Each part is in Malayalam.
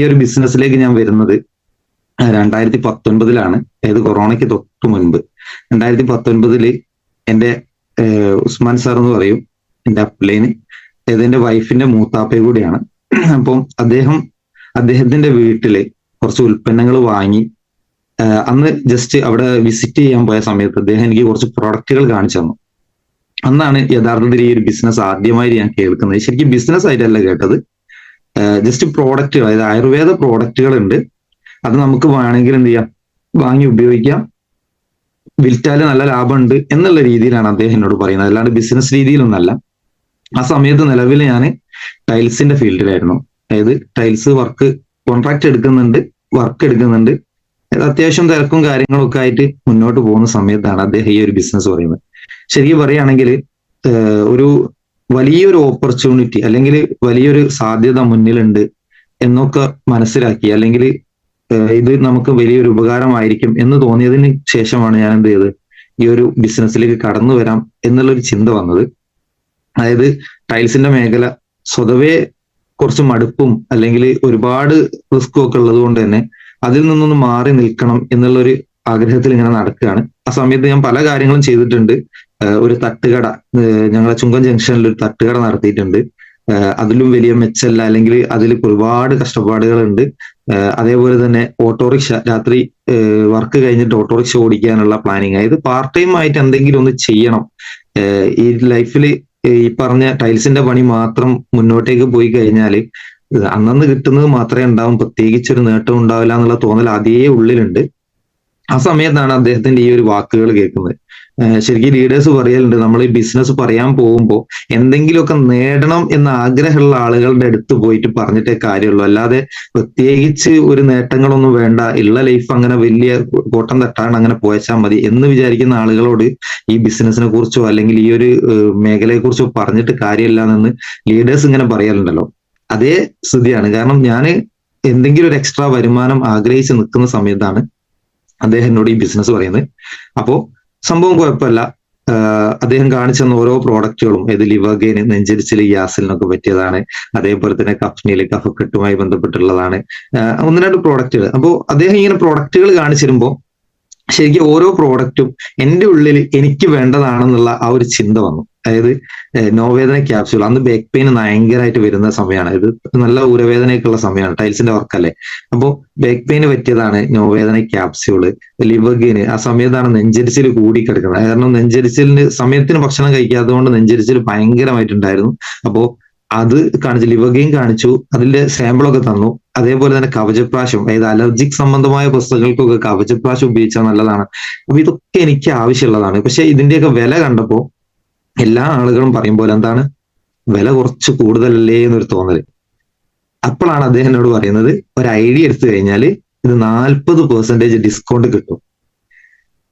ഈ ഒരു ബിസിനസ്സിലേക്ക് ഞാൻ വരുന്നത് 2019 അതായത് കൊറോണയ്ക്ക് തൊട്ട് മുൻപ് 2019 എന്റെ ഉസ്മാൻ സാർ എന്ന് പറയും എന്റെ അപ്ലൈന്, അതായത് എന്റെ വൈഫിന്റെ മൂത്താപ്പയും കൂടിയാണ്. അപ്പം അദ്ദേഹത്തിന്റെ വീട്ടില് കുറച്ച് ഉൽപ്പന്നങ്ങൾ വാങ്ങി അന്ന് ജസ്റ്റ് അവിടെ വിസിറ്റ് ചെയ്യാൻ പോയ സമയത്ത് അദ്ദേഹം എനിക്ക് കുറച്ച് പ്രൊഡക്റ്റുകൾ കാണിച്ചു തന്നു. അന്നാണ് യഥാർത്ഥത്തിൽ ഈ ഒരു ബിസിനസ് ആദ്യമായി ഞാൻ കേൾക്കുന്നത്. ശരിക്കും ബിസിനസ് ആയിട്ടല്ല കേട്ടത്, ജസ്റ്റ് പ്രോഡക്റ്റുകൾ, അതായത് ആയുർവേദ പ്രോഡക്റ്റുകൾ ഉണ്ട്, അത് നമുക്ക് വേണമെങ്കിൽ എന്ത് ചെയ്യാം, വാങ്ങി ഉപയോഗിക്കാം, വിൽറ്റാല് നല്ല ലാഭമുണ്ട് എന്നുള്ള രീതിയിലാണ് അദ്ദേഹം എന്നോട് പറയുന്നത്, അല്ലാണ്ട് ബിസിനസ് രീതിയിലൊന്നല്ല. ആ സമയത്ത് നിലവിൽ ഞാൻ ടൈൽസിന്റെ ഫീൽഡിലായിരുന്നു. അതായത് ടൈൽസ് വർക്ക് കോൺട്രാക്ട് വർക്ക് എടുക്കുന്നുണ്ട്. അത്യാവശ്യം തിരക്കും കാര്യങ്ങളും ഒക്കെ ആയിട്ട് മുന്നോട്ട് പോകുന്ന സമയത്താണ് അദ്ദേഹം ഈ ഒരു ബിസിനസ് പറയുന്നത്. ശരിക്കും പറയുകയാണെങ്കിൽ ഒരു വലിയൊരു ഓപ്പർച്യൂണിറ്റി അല്ലെങ്കിൽ വലിയൊരു സാധ്യത മുന്നിലുണ്ട് എന്നൊക്കെ മനസ്സിലാക്കി, അല്ലെങ്കിൽ ഇത് നമുക്ക് വലിയൊരു ഉപകാരമായിരിക്കും എന്ന് തോന്നിയതിന് ശേഷമാണ് ഞാൻ എന്ത് ചെയ്തത്, ഈ ഒരു ബിസിനസ്സിലേക്ക് കടന്നു വരാം എന്നുള്ളൊരു ചിന്ത വന്നത്. അതായത് ടൈൽസിന്റെ മേഖല സ്വതവേ കുറച്ച് മടുപ്പും അല്ലെങ്കിൽ ഒരുപാട് റിസ്ക്കും ഒക്കെ ഉള്ളത് കൊണ്ട് തന്നെ അതിൽ നിന്നൊന്ന് മാറി നിൽക്കണം എന്നുള്ളൊരു ആഗ്രഹത്തിൽ ഇങ്ങനെ നടക്കുകയാണ്. ആ സമയത്ത് ഞാൻ പല കാര്യങ്ങളും ചെയ്തിട്ടുണ്ട്. ഒരു തട്ടുകട, ഞങ്ങളെ ചുങ്കം ജംഗ്ഷനിൽ ഒരു തട്ടുകട നടത്തിയിട്ടുണ്ട്. അതിലും വലിയ മെച്ചല്ല, അല്ലെങ്കിൽ അതിൽ ഒരുപാട് കഷ്ടപ്പാടുകളുണ്ട്. അതേപോലെ തന്നെ ഓട്ടോറിക്ഷ, രാത്രി വർക്ക് കഴിഞ്ഞിട്ട് ഓട്ടോറിക്ഷ ഓടിക്കാനുള്ള പ്ലാനിങ്. അതായത് പാർട്ട് ടൈം ആയിട്ട് എന്തെങ്കിലും ഒന്ന് ചെയ്യണം. ഈ ലൈഫിൽ ഈ പറഞ്ഞ ടൈൽസിന്റെ പണി മാത്രം മുന്നോട്ടേക്ക് പോയി കഴിഞ്ഞാൽ അന്നന്ന് കിട്ടുന്നത് മാത്രമേ ഉണ്ടാവും, പ്രത്യേകിച്ച് ഒരു നേട്ടം ഉണ്ടാവില്ല എന്നുള്ള തോന്നൽ അതേ ഉള്ളിലുണ്ട്. ആ സമയത്താണ് അദ്ദേഹത്തിന്റെ ഈ ഒരു വാക്കുകൾ കേൾക്കുന്നത്. ശരിക്കും ലീഡേഴ്സ് പറയലുണ്ട്, നമ്മൾ ഈ ബിസിനസ് പറയാൻ പോകുമ്പോൾ എന്തെങ്കിലുമൊക്കെ നേടണം എന്ന ആഗ്രഹമുള്ള ആളുകളുടെ അടുത്ത് പോയിട്ട് പറഞ്ഞിട്ടേ കാര്യമുള്ളൂ, അല്ലാതെ പ്രത്യേകിച്ച് ഒരു നേട്ടങ്ങളൊന്നും വേണ്ട, ഉള്ള ലൈഫ് അങ്ങനെ വലിയ കോട്ടം തട്ടാണ്ട് അങ്ങനെ പോയച്ചാൽ മതി എന്ന് വിചാരിക്കുന്ന ആളുകളോട് ഈ ബിസിനസിനെ കുറിച്ചോ അല്ലെങ്കിൽ ഈ ഒരു മേഖലയെ കുറിച്ചോ പറഞ്ഞിട്ട് കാര്യമില്ല എന്ന് ലീഡേഴ്സ് ഇങ്ങനെ പറയാറുണ്ടല്ലോ. അതേ സ്ഥിതിയാണ്. കാരണം ഞാൻ എന്തെങ്കിലും ഒരു എക്സ്ട്രാ വരുമാനം ആഗ്രഹിച്ച് നിൽക്കുന്ന സമയത്താണ് അദ്ദേഹം എന്നോട് ഈ ബിസിനസ് പറയുന്നത്. അപ്പോ സംഭവം കുഴപ്പമില്ല. അദ്ദേഹം കാണിച്ചു തന്ന ഓരോ പ്രോഡക്റ്റുകളും, അതായത് ലിവർഗെയിന്, നെഞ്ചരിച്ചിൽ, ഗ്യാസിലിനൊക്കെ പറ്റിയതാണ്. അതേപോലെ തന്നെ കഫ്നിയിൽ കഫക്കെട്ടുമായി ബന്ധപ്പെട്ടുള്ളതാണ്. ഒന്ന് രണ്ട് പ്രോഡക്റ്റുകൾ. അപ്പോൾ അദ്ദേഹം ഇങ്ങനെ പ്രോഡക്റ്റുകൾ കാണിച്ചു തരുമ്പോൾ ശരിക്കും ഓരോ പ്രോഡക്റ്റും എൻ്റെ ഉള്ളിൽ എനിക്ക് വേണ്ടതാണെന്നുള്ള ആ ഒരു ചിന്ത വന്നു. അതായത് നോവേദന ക്യാപ്സ്യൂൾ, അന്ന് ബാക്ക് പെയിൻ ഭയങ്കരമായിട്ട് വരുന്ന സമയമാണ്. ഇത് നല്ല ഊരവേദനയൊക്കെ ഉള്ള സമയമാണ്, ടൈൽസിന്റെ വർക്കല്ലേ. അപ്പോൾ ബാക്ക് പെയിന് പറ്റിയതാണ് നോവേദന ക്യാപ്സ്യൂള്. ലിവർഗെയിന്, ആ സമയത്താണ് നെഞ്ചരിച്ചിൽ കൂടിക്കിടക്കുന്നത്. കാരണം നെഞ്ചരിച്ചിലിന് സമയത്തിന് ഭക്ഷണം കഴിക്കാത്തത് കൊണ്ട് നെഞ്ചരിച്ചിൽ ഭയങ്കരമായിട്ടുണ്ടായിരുന്നു. അപ്പോൾ അത് കാണിച്ചു, ലിവർഗെയിൻ കാണിച്ചു, അതിന്റെ സാമ്പിളൊക്കെ തന്നു. അതേപോലെ തന്നെ കവചപ്രാശം, അതായത് അലർജിക് സംബന്ധമായ പുസ്തകങ്ങൾക്കൊക്കെ കവചപ്രാശം ഉപയോഗിച്ചാൽ നല്ലതാണ്. അപ്പൊ ഇതൊക്കെ എനിക്ക് ആവശ്യമുള്ളതാണ്. പക്ഷെ ഇതിന്റെയൊക്കെ വില കണ്ടപ്പോ എല്ലാ ആളുകളും പറയും പോലെ എന്താണ്, വില കുറച്ച് കൂടുതലല്ലേ എന്നൊരു തോന്നല്. അപ്പോഴാണ് അദ്ദേഹം എന്നോട് പറയുന്നത്, ഒരു ഐഡിയ എടുത്തു കഴിഞ്ഞാൽ ഇത് 40% ഡിസ്കൗണ്ട് കിട്ടും.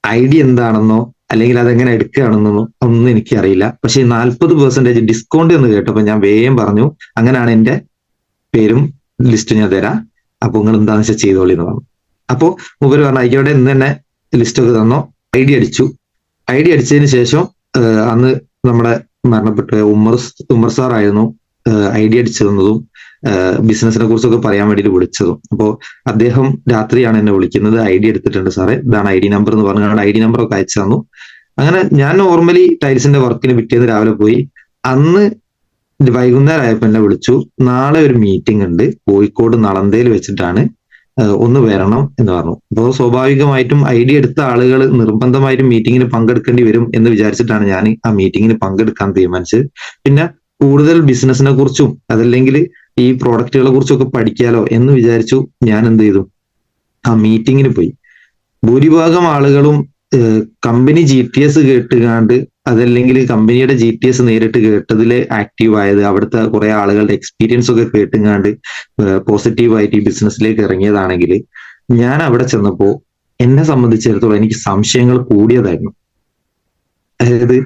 ഐഡിയ എന്താണെന്നോ അല്ലെങ്കിൽ അതെങ്ങനെ എടുക്കുകയാണെന്നോ ഒന്നും എനിക്കറിയില്ല. പക്ഷെ 40% ഡിസ്കൗണ്ട് എന്ന് കേട്ടപ്പോൾ ഞാൻ വേഗം പറഞ്ഞു, അങ്ങനെയാണ് എന്റെ പേരും ലിസ്റ്റ് ഞാൻ തരാം, അപ്പൊ നിങ്ങൾ എന്താണെന്ന് വെച്ചാൽ ചെയ്തോളി എന്ന് പറഞ്ഞു. അപ്പോ മൂപ്പര് പറഞ്ഞു ആയിക്കോട്ടെ, ഇന്ന് തന്നെ ലിസ്റ്റ് ഒക്കെ തന്നോ. ഐഡിയ അടിച്ചതിന് ശേഷം അന്ന് നമ്മുടെ മരണപ്പെട്ട ഉമ്മർ സാർ ആയിരുന്നു ഐഡിയ അടിച്ചു തന്നതും ബിസിനസിനെ കുറിച്ചൊക്കെ പറയാൻ വേണ്ടിയിട്ട് വിളിച്ചതും. അപ്പോൾ അദ്ദേഹം രാത്രിയാണ് എന്നെ വിളിക്കുന്നത്, ഐഡിയ എടുത്തിട്ടുണ്ട് സാറേ, ഇതാണ് ഐഡി നമ്പർ എന്ന് പറഞ്ഞു ഐഡി നമ്പർ ഒക്കെ അയച്ചു തന്നു. അങ്ങനെ ഞാൻ നോർമലി ടൈൽസിന്റെ വർക്കിന് പിറ്റേന്ന് രാവിലെ പോയി. അന്ന് വൈകുന്നേരം ആയപ്പോ എന്നെ വിളിച്ചു, നാളെ ഒരു മീറ്റിംഗ് ഉണ്ട് കോഴിക്കോട് നളന്തയിൽ വെച്ചിട്ടാണ്, ഒന്ന് വരണം എന്ന് പറഞ്ഞു. അപ്പോൾ സ്വാഭാവികമായിട്ടും ഐഡിയ എടുത്ത ആളുകൾ നിർബന്ധമായിട്ടും മീറ്റിങ്ങിന് പങ്കെടുക്കേണ്ടി വരും എന്ന് വിചാരിച്ചിട്ടാണ് ഞാൻ ആ മീറ്റിങ്ങിന് പങ്കെടുക്കാൻ തീരുമാനിച്ചത്. പിന്നെ കൂടുതൽ ബിസിനസിനെ കുറിച്ചും അതല്ലെങ്കിൽ ഈ പ്രോഡക്റ്റുകളെ കുറിച്ചൊക്കെ പഠിക്കാലോ എന്ന് വിചാരിച്ചു ഞാൻ എന്ത് ചെയ്തു, ആ മീറ്റിങ്ങിന് പോയി. ഭൂരിഭാഗം ആളുകളും കമ്പനി GTS കേട്ടുകാണ്ട് അതല്ലെങ്കിൽ കമ്പനിയുടെ GTS നേരിട്ട് കേട്ടതിലെ ആക്റ്റീവ് ആയത്, അവിടുത്തെ കുറെ ആളുകളുടെ എക്സ്പീരിയൻസ് ഒക്കെ കേട്ടുകാണ്ട് പോസിറ്റീവായിട്ട് ഈ ബിസിനസ്സിലേക്ക് ഇറങ്ങിയതാണെങ്കിൽ, ഞാൻ അവിടെ ചെന്നപ്പോ എന്നെ സംബന്ധിച്ചിടത്തോളം എനിക്ക് സംശയങ്ങൾ കൂടിയതായിരുന്നു. അതായത്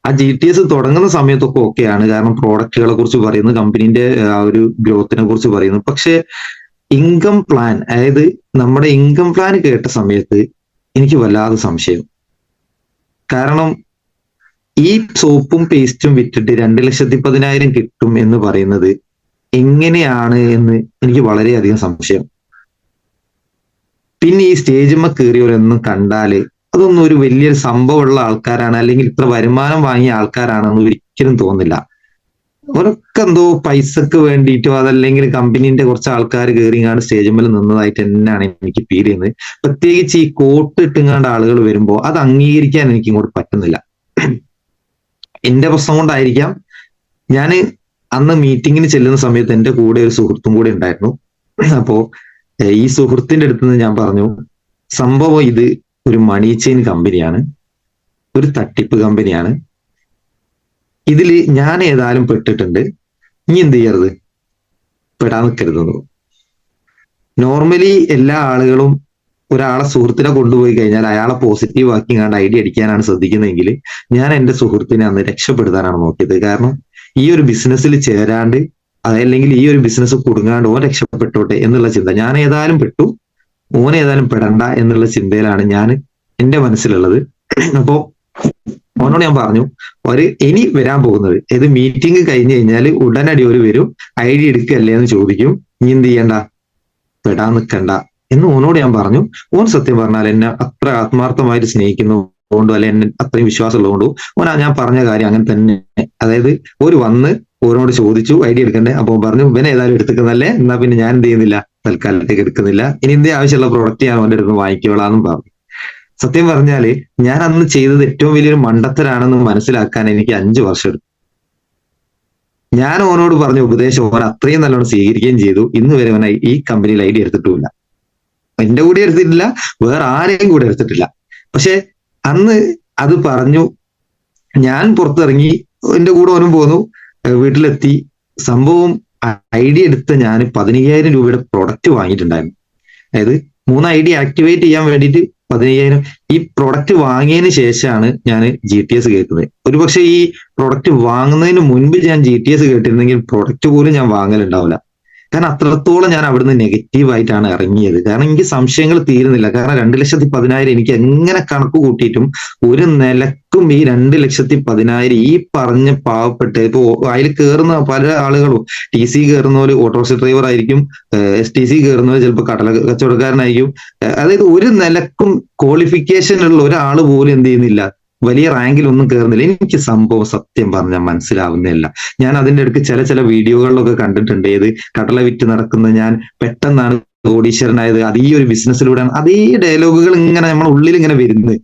ആ GTS തുടങ്ങുന്ന സമയത്തൊക്കെ ഓക്കെയാണ്, കാരണം പ്രോഡക്റ്റുകളെ കുറിച്ച് പറയുന്നു, കമ്പനീന്റെ ആ ഒരു ഗ്രോത്തിനെ കുറിച്ച് പറയുന്നു. പക്ഷെ ഇൻകം പ്ലാൻ, അതായത് നമ്മുടെ ഇൻകം പ്ലാൻ കേട്ട സമയത്ത് എനിക്ക് വല്ലാതെ സംശയം. കാരണം ഈ സോപ്പും പേസ്റ്റും വിറ്റിട്ട് 2,10,000 കിട്ടും എന്ന് പറയുന്നത് എങ്ങനെയാണ് എന്ന് എനിക്ക് വളരെയധികം സംശയം. പിന്നെ ഈ സ്റ്റേജിന്മേൽ കയറിയവരൊന്നും കണ്ടാല് അതൊന്നും ഒരു വലിയൊരു സംഭവമുള്ള ആൾക്കാരാണ്, അല്ലെങ്കിൽ ഇത്ര വരുമാനം വാങ്ങിയ ആൾക്കാരാണെന്ന് ഒരിക്കലും തോന്നില്ല. അവരൊക്കെ എന്തോ പൈസക്ക് വേണ്ടിയിട്ടോ അതല്ലെങ്കിൽ കമ്പനീന്റെ കുറച്ച് ആൾക്കാർ കയറിങ്ങാണ്ട് സ്റ്റേജിന്മേൽ നിന്നതായിട്ട് തന്നെയാണ് എനിക്ക് ഫീൽ ചെയ്യുന്നത്. പ്രത്യേകിച്ച് ഈ കോട്ട് ഇട്ടുങ്ങാണ്ട് ആളുകൾ വരുമ്പോൾ അത് അംഗീകരിക്കാൻ എനിക്ക് ഇങ്ങോട്ട് പറ്റുന്നില്ല. എന്റെ പ്രശ്നം കൊണ്ടായിരിക്കാം. ഞാൻ അന്ന് മീറ്റിങ്ങിന് ചെല്ലുന്ന സമയത്ത് എന്റെ കൂടെ ഒരു സുഹൃത്തും കൂടെ ഉണ്ടായിരുന്നു. അപ്പോ ഈ സുഹൃത്തിന്റെ അടുത്ത് നിന്ന് ഞാൻ പറഞ്ഞു, സംഭവം ഇത് ഒരു മണി ചെയിൻ കമ്പനിയാണ്, ഒരു തട്ടിപ്പ് കമ്പനിയാണ്. ഇതിൽ ഞാൻ ഏതായാലും പെട്ടിട്ടുണ്ട്, ഇനി എന്ത് ചെയ്യരുത്, പെടാൻ നിൽക്കരുതെന്ന്. നോർമലി എല്ലാ ആളുകളും ഒരാളെ സുഹൃത്തിനെ കൊണ്ടുപോയി കഴിഞ്ഞാൽ അയാളെ പോസിറ്റീവ് ആക്കി കണ്ട് ഐഡിയ അടിക്കാനാണ് ശ്രദ്ധിക്കുന്നതെങ്കിൽ ഞാൻ എന്റെ സുഹൃത്തിനെ അന്ന് രക്ഷപ്പെടുത്താനാണ് നോക്കിയത്. കാരണം ഈ ഒരു ബിസിനസ്സിൽ ചേരാണ്ട് അതല്ലെങ്കിൽ ഈ ഒരു ബിസിനസ് കുടുങ്ങാണ്ട് ഓൻ രക്ഷപ്പെട്ടോട്ടെ എന്നുള്ള ചിന്ത. ഞാൻ ഏതായാലും പെട്ടു, ഓൻ ഏതായാലും പെടണ്ട എന്നുള്ള ചിന്തയിലാണ് ഞാൻ എന്റെ മനസ്സിലുള്ളത്. അപ്പോ ഓനോട് ഞാൻ പറഞ്ഞു, ഒരു ഇനി വരാൻ പോകുന്നത് ഏത് മീറ്റിംഗ് കഴിഞ്ഞ് കഴിഞ്ഞാൽ ഉടനടി ഒരു വരും, ഐഡിയ എടുക്കല്ലേ എന്ന് ചോദിക്കും, ഇനി എന്ത് ചെയ്യണ്ട, പെടാൻ നിൽക്കണ്ട എന്ന് ഓനോട് ഞാൻ പറഞ്ഞു. ഓൻ സത്യം പറഞ്ഞാൽ എന്നെ അത്ര ആത്മാർത്ഥമായിട്ട് സ്നേഹിക്കുന്നതുകൊണ്ടോ അല്ലെ എന്നെ അത്രയും വിശ്വാസം ഉള്ളതുകൊണ്ടോ ഓനാ ഞാൻ പറഞ്ഞ കാര്യം അങ്ങനെ തന്നെ. അതായത് ഒരു വന്ന് ഓരോട് ചോദിച്ചു ഐഡിയ എടുക്കണ്ടേ, അപ്പൊ പറഞ്ഞു ഇവനെ ഏതായാലും എടുത്തുക്കുന്നല്ലേ, എന്നാ പിന്നെ ഞാൻ എന്ത് ചെയ്യുന്നില്ല, തൽക്കാലത്തേക്ക് എടുക്കുന്നില്ല, ഇനി എന്തേ ആവശ്യമുള്ള പ്രോഡക്റ്റ് ഞാൻ അവന്റെ അടുത്ത് വാങ്ങിക്കോളാന്നും പറഞ്ഞു. സത്യം പറഞ്ഞാല് ഞാൻ അന്ന് ചെയ്തത് ഏറ്റവും വലിയൊരു മണ്ടത്തരാണെന്ന് മനസ്സിലാക്കാൻ എനിക്ക് 5 വർഷം എടുത്തു. ഞാൻ ഓനോട് പറഞ്ഞ ഉപദേശം ഓൻ അത്രയും നല്ലോണം സ്വീകരിക്കുകയും ചെയ്തു. ഇന്ന് വരെ അവൻ ഈ കമ്പനിയിൽ ഐഡിയ എടുത്തിട്ടുമില്ല, എന്റെ കൂടെ എടുത്തിട്ടില്ല, വേറെ ആരെയും കൂടെ എടുത്തിട്ടില്ല. പക്ഷെ അന്ന് അത് പറഞ്ഞു, ഞാൻ പുറത്തിറങ്ങി, എന്റെ കൂടെ ഓനും പോന്നു, വീട്ടിലെത്തി. സംഭവം ഐഡിയ എടുത്ത ഞാൻ 15,000 രൂപയുടെ പ്രൊഡക്റ്റ് വാങ്ങിയിട്ടുണ്ടായിരുന്നു. അതായത് 3 ഐഡിയ ആക്ടിവേറ്റ് ചെയ്യാൻ വേണ്ടിയിട്ട് 15,000. ഈ പ്രൊഡക്റ്റ് വാങ്ങിയതിന് ശേഷമാണ് ഞാൻ GTS കേൾക്കുന്നത്. ഒരുപക്ഷെ ഈ പ്രൊഡക്റ്റ് വാങ്ങുന്നതിന് മുൻപ് ഞാൻ GTS കേട്ടിരുന്നെങ്കിൽ പ്രൊഡക്റ്റ് പോലും ഞാൻ വാങ്ങലുണ്ടാവില്ല. കാരണം അത്രത്തോളം ഞാൻ അവിടുന്ന് നെഗറ്റീവ് ആയിട്ടാണ് ഇറങ്ങിയത്. കാരണം എനിക്ക് സംശയങ്ങൾ തീരുന്നില്ല. കാരണം 2,10,000 എനിക്ക് എങ്ങനെ കണക്ക് കൂട്ടിയിട്ടും ഒരു നിലക്കും ഈ 2,10,000 ഈ പറഞ്ഞ പാവപ്പെട്ട ഇപ്പൊ അതിൽ കയറുന്ന പല ആളുകളും TC കയറുന്നവര് ഓട്ടോറിക്ഷ ഡ്രൈവർ ആയിരിക്കും, STC കയറുന്നവർ ചിലപ്പോൾ കടല കച്ചവടക്കാരനായിരിക്കും. അതായത് ഒരു നിലക്കും ക്വാളിഫിക്കേഷൻ ഉള്ള ഒരാൾ പോലും എന്ത് ചെയ്യുന്നില്ല, വലിയ റാങ്കിലൊന്നും കയറുന്നില്ല. എനിക്ക് സംഭവം സത്യം പറഞ്ഞാൽ മനസ്സിലാവുന്നില്ല. ഞാൻ അതിന്റെ അടുക്ക് ചില വീഡിയോകളിലൊക്കെ കണ്ടിട്ടുണ്ട്, ഏത് കടല വിറ്റ് നടക്കുന്ന ഞാൻ പെട്ടെന്നാണ് കോടീശ്വരനായത്, അത് ഈ ഒരു ബിസിനസ്സിലൂടെയാണ്. അതേ ഡയലോഗുകൾ ഇങ്ങനെ നമ്മുടെ ഉള്ളിൽ ഇങ്ങനെ വരുന്നത്,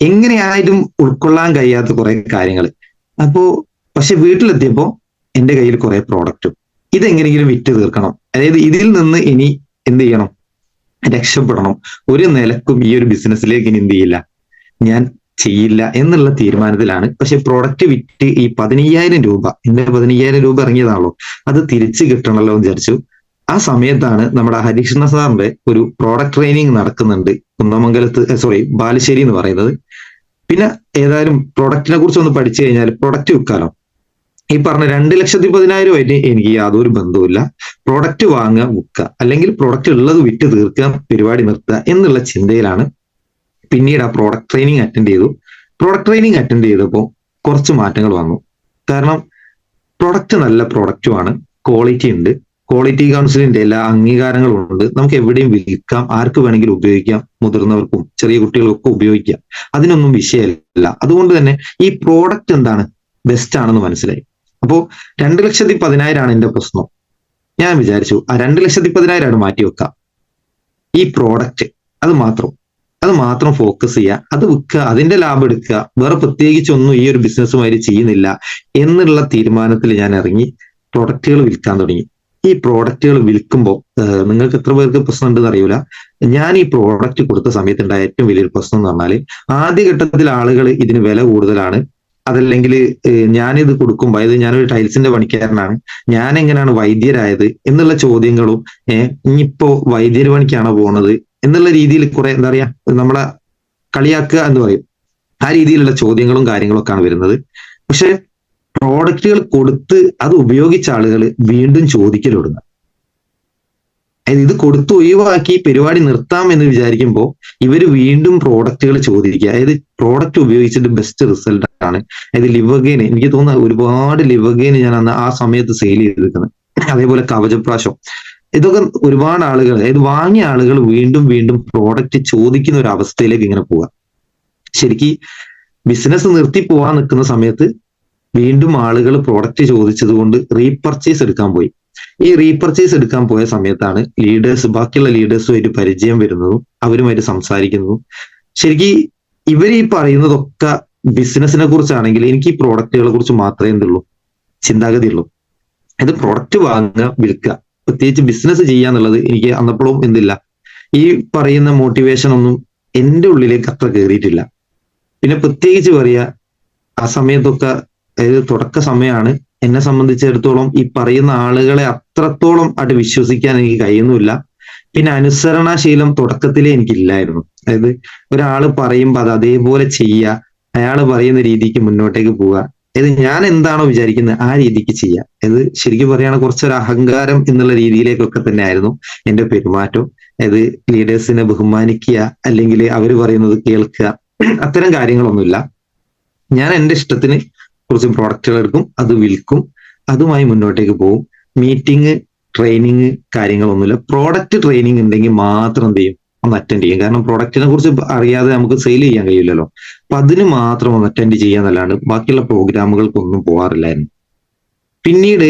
എങ്ങനെയായാലും ഉൾക്കൊള്ളാൻ കഴിയാത്ത കുറെ കാര്യങ്ങൾ. അപ്പോ പക്ഷെ വീട്ടിലെത്തിയപ്പോ എന്റെ കയ്യിൽ കുറെ പ്രോഡക്റ്റും, ഇതെങ്ങനെയെങ്കിലും വിറ്റ് തീർക്കണം, അതായത് ഇതിൽ നിന്ന് ഇനി എന്ത് ചെയ്യണം, രക്ഷപ്പെടണം. ഒരു നിലക്കും ഈ ഒരു ബിസിനസ്സിലേക്ക് ഇനി എന്ത് ചെയ്യില്ല, ഞാൻ ചെയ്യില്ല എന്നുള്ള തീരുമാനത്തിലാണ്. പക്ഷെ പ്രോഡക്റ്റ് വിറ്റ് ഈ 15,000 രൂപ, എന്റെ 15,000 രൂപ ഇറങ്ങിയതാണല്ലോ, അത് തിരിച്ചു കിട്ടണമല്ലോ എന്ന് വിചാരിച്ചു. ആ സമയത്താണ് നമ്മുടെ ഹരികൃഷ്ണ സാറിന്റെ ഒരു പ്രോഡക്റ്റ് ട്രെയിനിങ് നടക്കുന്നുണ്ട് കുന്നമംഗലത്ത്, ബാലുശ്ശേരി എന്ന് പറയുന്നത്. പിന്നെ ഏതായാലും പ്രൊഡക്റ്റിനെ കുറിച്ച് ഒന്ന് പഠിച്ചു കഴിഞ്ഞാൽ പ്രൊഡക്റ്റ് വിൽക്കാലോ. ഈ പറഞ്ഞ 2,10,000 എനിക്ക് യാതൊരു ബന്ധവുമില്ല. പ്രൊഡക്റ്റ് വാങ്ങുക, വിൽക്കുക, അല്ലെങ്കിൽ പ്രൊഡക്റ്റ് ഉള്ളത് വിറ്റ് തീർക്കുക, പരിപാടി നിർത്തുക എന്നുള്ള ചിന്തയിലാണ് പിന്നീട് ആ പ്രോഡക്റ്റ് ട്രെയിനിങ് അറ്റൻഡ് ചെയ്തു. പ്രോഡക്റ്റ് ട്രെയിനിങ് അറ്റൻഡ് ചെയ്തപ്പോൾ കുറച്ച് മാറ്റങ്ങൾ വന്നു. കാരണം പ്രൊഡക്റ്റ് നല്ല പ്രൊഡക്റ്റുമാണ്, ക്വാളിറ്റി ഉണ്ട്, ക്വാളിറ്റി കൗൺസിലിന്റെ എല്ലാ അംഗീകാരങ്ങളും ഉണ്ട്, നമുക്ക് എവിടെയും വിൽക്കാം, ആർക്ക് വേണമെങ്കിലും ഉപയോഗിക്കാം, മുതിർന്നവർക്കും ചെറിയ കുട്ടികൾക്കും ഉപയോഗിക്കാം, അതിനൊന്നും വിഷയമല്ല. അതുകൊണ്ട് തന്നെ ഈ പ്രോഡക്റ്റ് എന്താണ്, ബെസ്റ്റ് ആണെന്ന് മനസ്സിലായി. അപ്പോ 2,10,000 ആണ് എന്റെ പ്രശ്നം. ഞാൻ വിചാരിച്ചു ആ 2,10,000 മാറ്റി വെക്കാം, ഈ പ്രോഡക്റ്റ് അത് മാത്രം ഫോക്കസ് ചെയ്യുക, അത് വിൽക്കുക, അതിന്റെ ലാഭം എടുക്കുക, വേറെ പ്രത്യേകിച്ച് ഒന്നും ഈ ഒരു ബിസിനസ്സുമായി ചെയ്യുന്നില്ല എന്നുള്ള തീരുമാനത്തിൽ ഞാൻ ഇറങ്ങി പ്രൊഡക്റ്റുകൾ വിൽക്കാൻ തുടങ്ങി. ഈ പ്രോഡക്റ്റുകൾ വിൽക്കുമ്പോൾ നിങ്ങൾക്ക് എത്ര പേർക്ക് പ്രശ്നം ഉണ്ടെന്ന് അറിയില്ല. ഞാൻ ഈ പ്രോഡക്റ്റ് കൊടുത്ത സമയത്തുണ്ടായ ഏറ്റവും വലിയൊരു പ്രശ്നം എന്ന് പറഞ്ഞാൽ, ആദ്യഘട്ടത്തിൽ ആളുകൾ ഇതിന് വില കൂടുതലാണ്, അതല്ലെങ്കിൽ ഞാനിത് കൊടുക്കുമ്പോൾ, അതായത് ഞാനൊരു ടൈൽസിന്റെ പണിക്കാരനാണ്, ഞാൻ എങ്ങനെയാണ് വൈദ്യരായത് എന്നുള്ള ചോദ്യങ്ങളും, ഇനിയിപ്പോ വൈദ്യര് പണിക്കാണോ പോണത് എന്നുള്ള രീതിയിൽ കുറെ എന്താ പറയാ, നമ്മളെ കളിയാക്കുക എന്ന് പറയും, ആ രീതിയിലുള്ള ചോദ്യങ്ങളും കാര്യങ്ങളൊക്കെയാണ് വരുന്നത്. പക്ഷെ പ്രോഡക്റ്റുകൾ കൊടുത്ത് അത് ഉപയോഗിച്ച ആളുകൾ വീണ്ടും ചോദിക്കൽ തുടങ്ങുക. അതായത് ഇത് കൊടുത്ത് ഒഴിവാക്കി പരിപാടി നിർത്താം എന്ന് വിചാരിക്കുമ്പോൾ ഇവര് വീണ്ടും പ്രോഡക്റ്റുകൾ ചോദിക്കുക. അതായത് പ്രോഡക്റ്റ് ഉപയോഗിച്ചിട്ട് ബെസ്റ്റ് റിസൾട്ട് ആണ്. അതായത് ലിവഗെയിൻ, എനിക്ക് തോന്നുന്ന ഒരുപാട് ലിവഗെയിൻ ഞാൻ അന്ന് ആ സമയത്ത് സെയിൽ ചെയ്തിരിക്കുന്നത്. അതേപോലെ കവചപ്രാശം, ഇതൊക്കെ ഒരുപാട് ആളുകൾ, അതായത് വാങ്ങിയ ആളുകൾ വീണ്ടും വീണ്ടും പ്രോഡക്റ്റ് ചോദിക്കുന്ന ഒരു അവസ്ഥയിലേക്ക് ഇങ്ങനെ പോവുക. ശരിക്കും ബിസിനസ് നിർത്തി പോവാൻ നിൽക്കുന്ന സമയത്ത് വീണ്ടും ആളുകൾ പ്രോഡക്റ്റ് ചോദിച്ചത് കൊണ്ട് റീപർച്ചേസ് എടുക്കാൻ പോയി. ഈ റീപർച്ചേസ് എടുക്കാൻ പോയ സമയത്താണ് ലീഡേഴ്സ്, ബാക്കിയുള്ള ലീഡേഴ്സുമായിട്ട് പരിചയം വരുന്നതും അവരുമായിട്ട് സംസാരിക്കുന്നതും. ശരിക്കും ഇവർ ഈ പറയുന്നതൊക്കെ ബിസിനസിനെ കുറിച്ചാണെങ്കിൽ എനിക്ക് ഈ പ്രോഡക്റ്റുകളെ കുറിച്ച് മാത്രമേ എന്തുള്ളൂ, ചിന്താഗതിയുള്ളൂ. ഇത് പ്രോഡക്റ്റ് വാങ്ങുക, വിൽക്കുക, പ്രത്യേകിച്ച് ബിസിനസ് ചെയ്യാന്നുള്ളത് എനിക്ക് അന്നപ്പോഴും എന്തില്ല, ഈ പറയുന്ന മോട്ടിവേഷൻ ഒന്നും എന്റെ ഉള്ളിലേക്ക് അത്ര കയറിയിട്ടില്ല. പിന്നെ പ്രത്യേകിച്ച് പറയാ, ആ സമയത്തൊക്കെ, അതായത് തുടക്ക സമയമാണ്, എന്നെ സംബന്ധിച്ചിടത്തോളം ഈ പറയുന്ന ആളുകളെ അത്രത്തോളം ആയിട്ട് വിശ്വസിക്കാൻ എനിക്ക് കഴിയുന്നില്ല. പിന്നെ അനുസരണാശീലം തുടക്കത്തിലേ എനിക്കില്ലായിരുന്നു. അതായത് ഒരാള് പറയുമ്പോൾ അത് അതേപോലെ ചെയ്യുക, അയാൾ പറയുന്ന രീതിക്ക് മുന്നോട്ടേക്ക് പോവുക, അതായത് ഞാൻ എന്താണോ വിചാരിക്കുന്നത് ആ രീതിക്ക് ചെയ്യുക. അത് ശരിക്കും പറയുകയാണെങ്കിൽ കുറച്ചൊരു അഹങ്കാരം എന്നുള്ള രീതിയിലേക്കൊക്കെ തന്നെ ആയിരുന്നു എന്റെ പെരുമാറ്റം. അതായത് ലീഡേഴ്സിനെ ബഹുമാനിക്കുക, അല്ലെങ്കിൽ അവർ പറയുന്നത് കേൾക്കുക, അത്തരം കാര്യങ്ങളൊന്നുമില്ല. ഞാൻ എന്റെ ഇഷ്ടത്തിന് കുറച്ച് പ്രോഡക്റ്റുകൾ എടുക്കും, അത് വിൽക്കും, അതുമായി മുന്നോട്ടേക്ക് പോകും. മീറ്റിംഗ്, ട്രെയിനിങ് കാര്യങ്ങളൊന്നുമില്ല. പ്രോഡക്റ്റ് ട്രെയിനിങ് ഉണ്ടെങ്കിൽ മാത്രം എന്ത് ചെയ്യും, ഒന്ന് അറ്റൻഡ് ചെയ്യും. കാരണം പ്രോഡക്റ്റിനെ കുറിച്ച് അറിയാതെ നമുക്ക് സെയിൽ ചെയ്യാൻ കഴിയില്ലല്ലോ. അപ്പൊ അതിന് മാത്രം ഒന്ന് അറ്റൻഡ് ചെയ്യാന്നല്ലാണ്ട് ബാക്കിയുള്ള പ്രോഗ്രാമുകൾക്കൊന്നും പോകാറില്ലായിരുന്നു. പിന്നീട്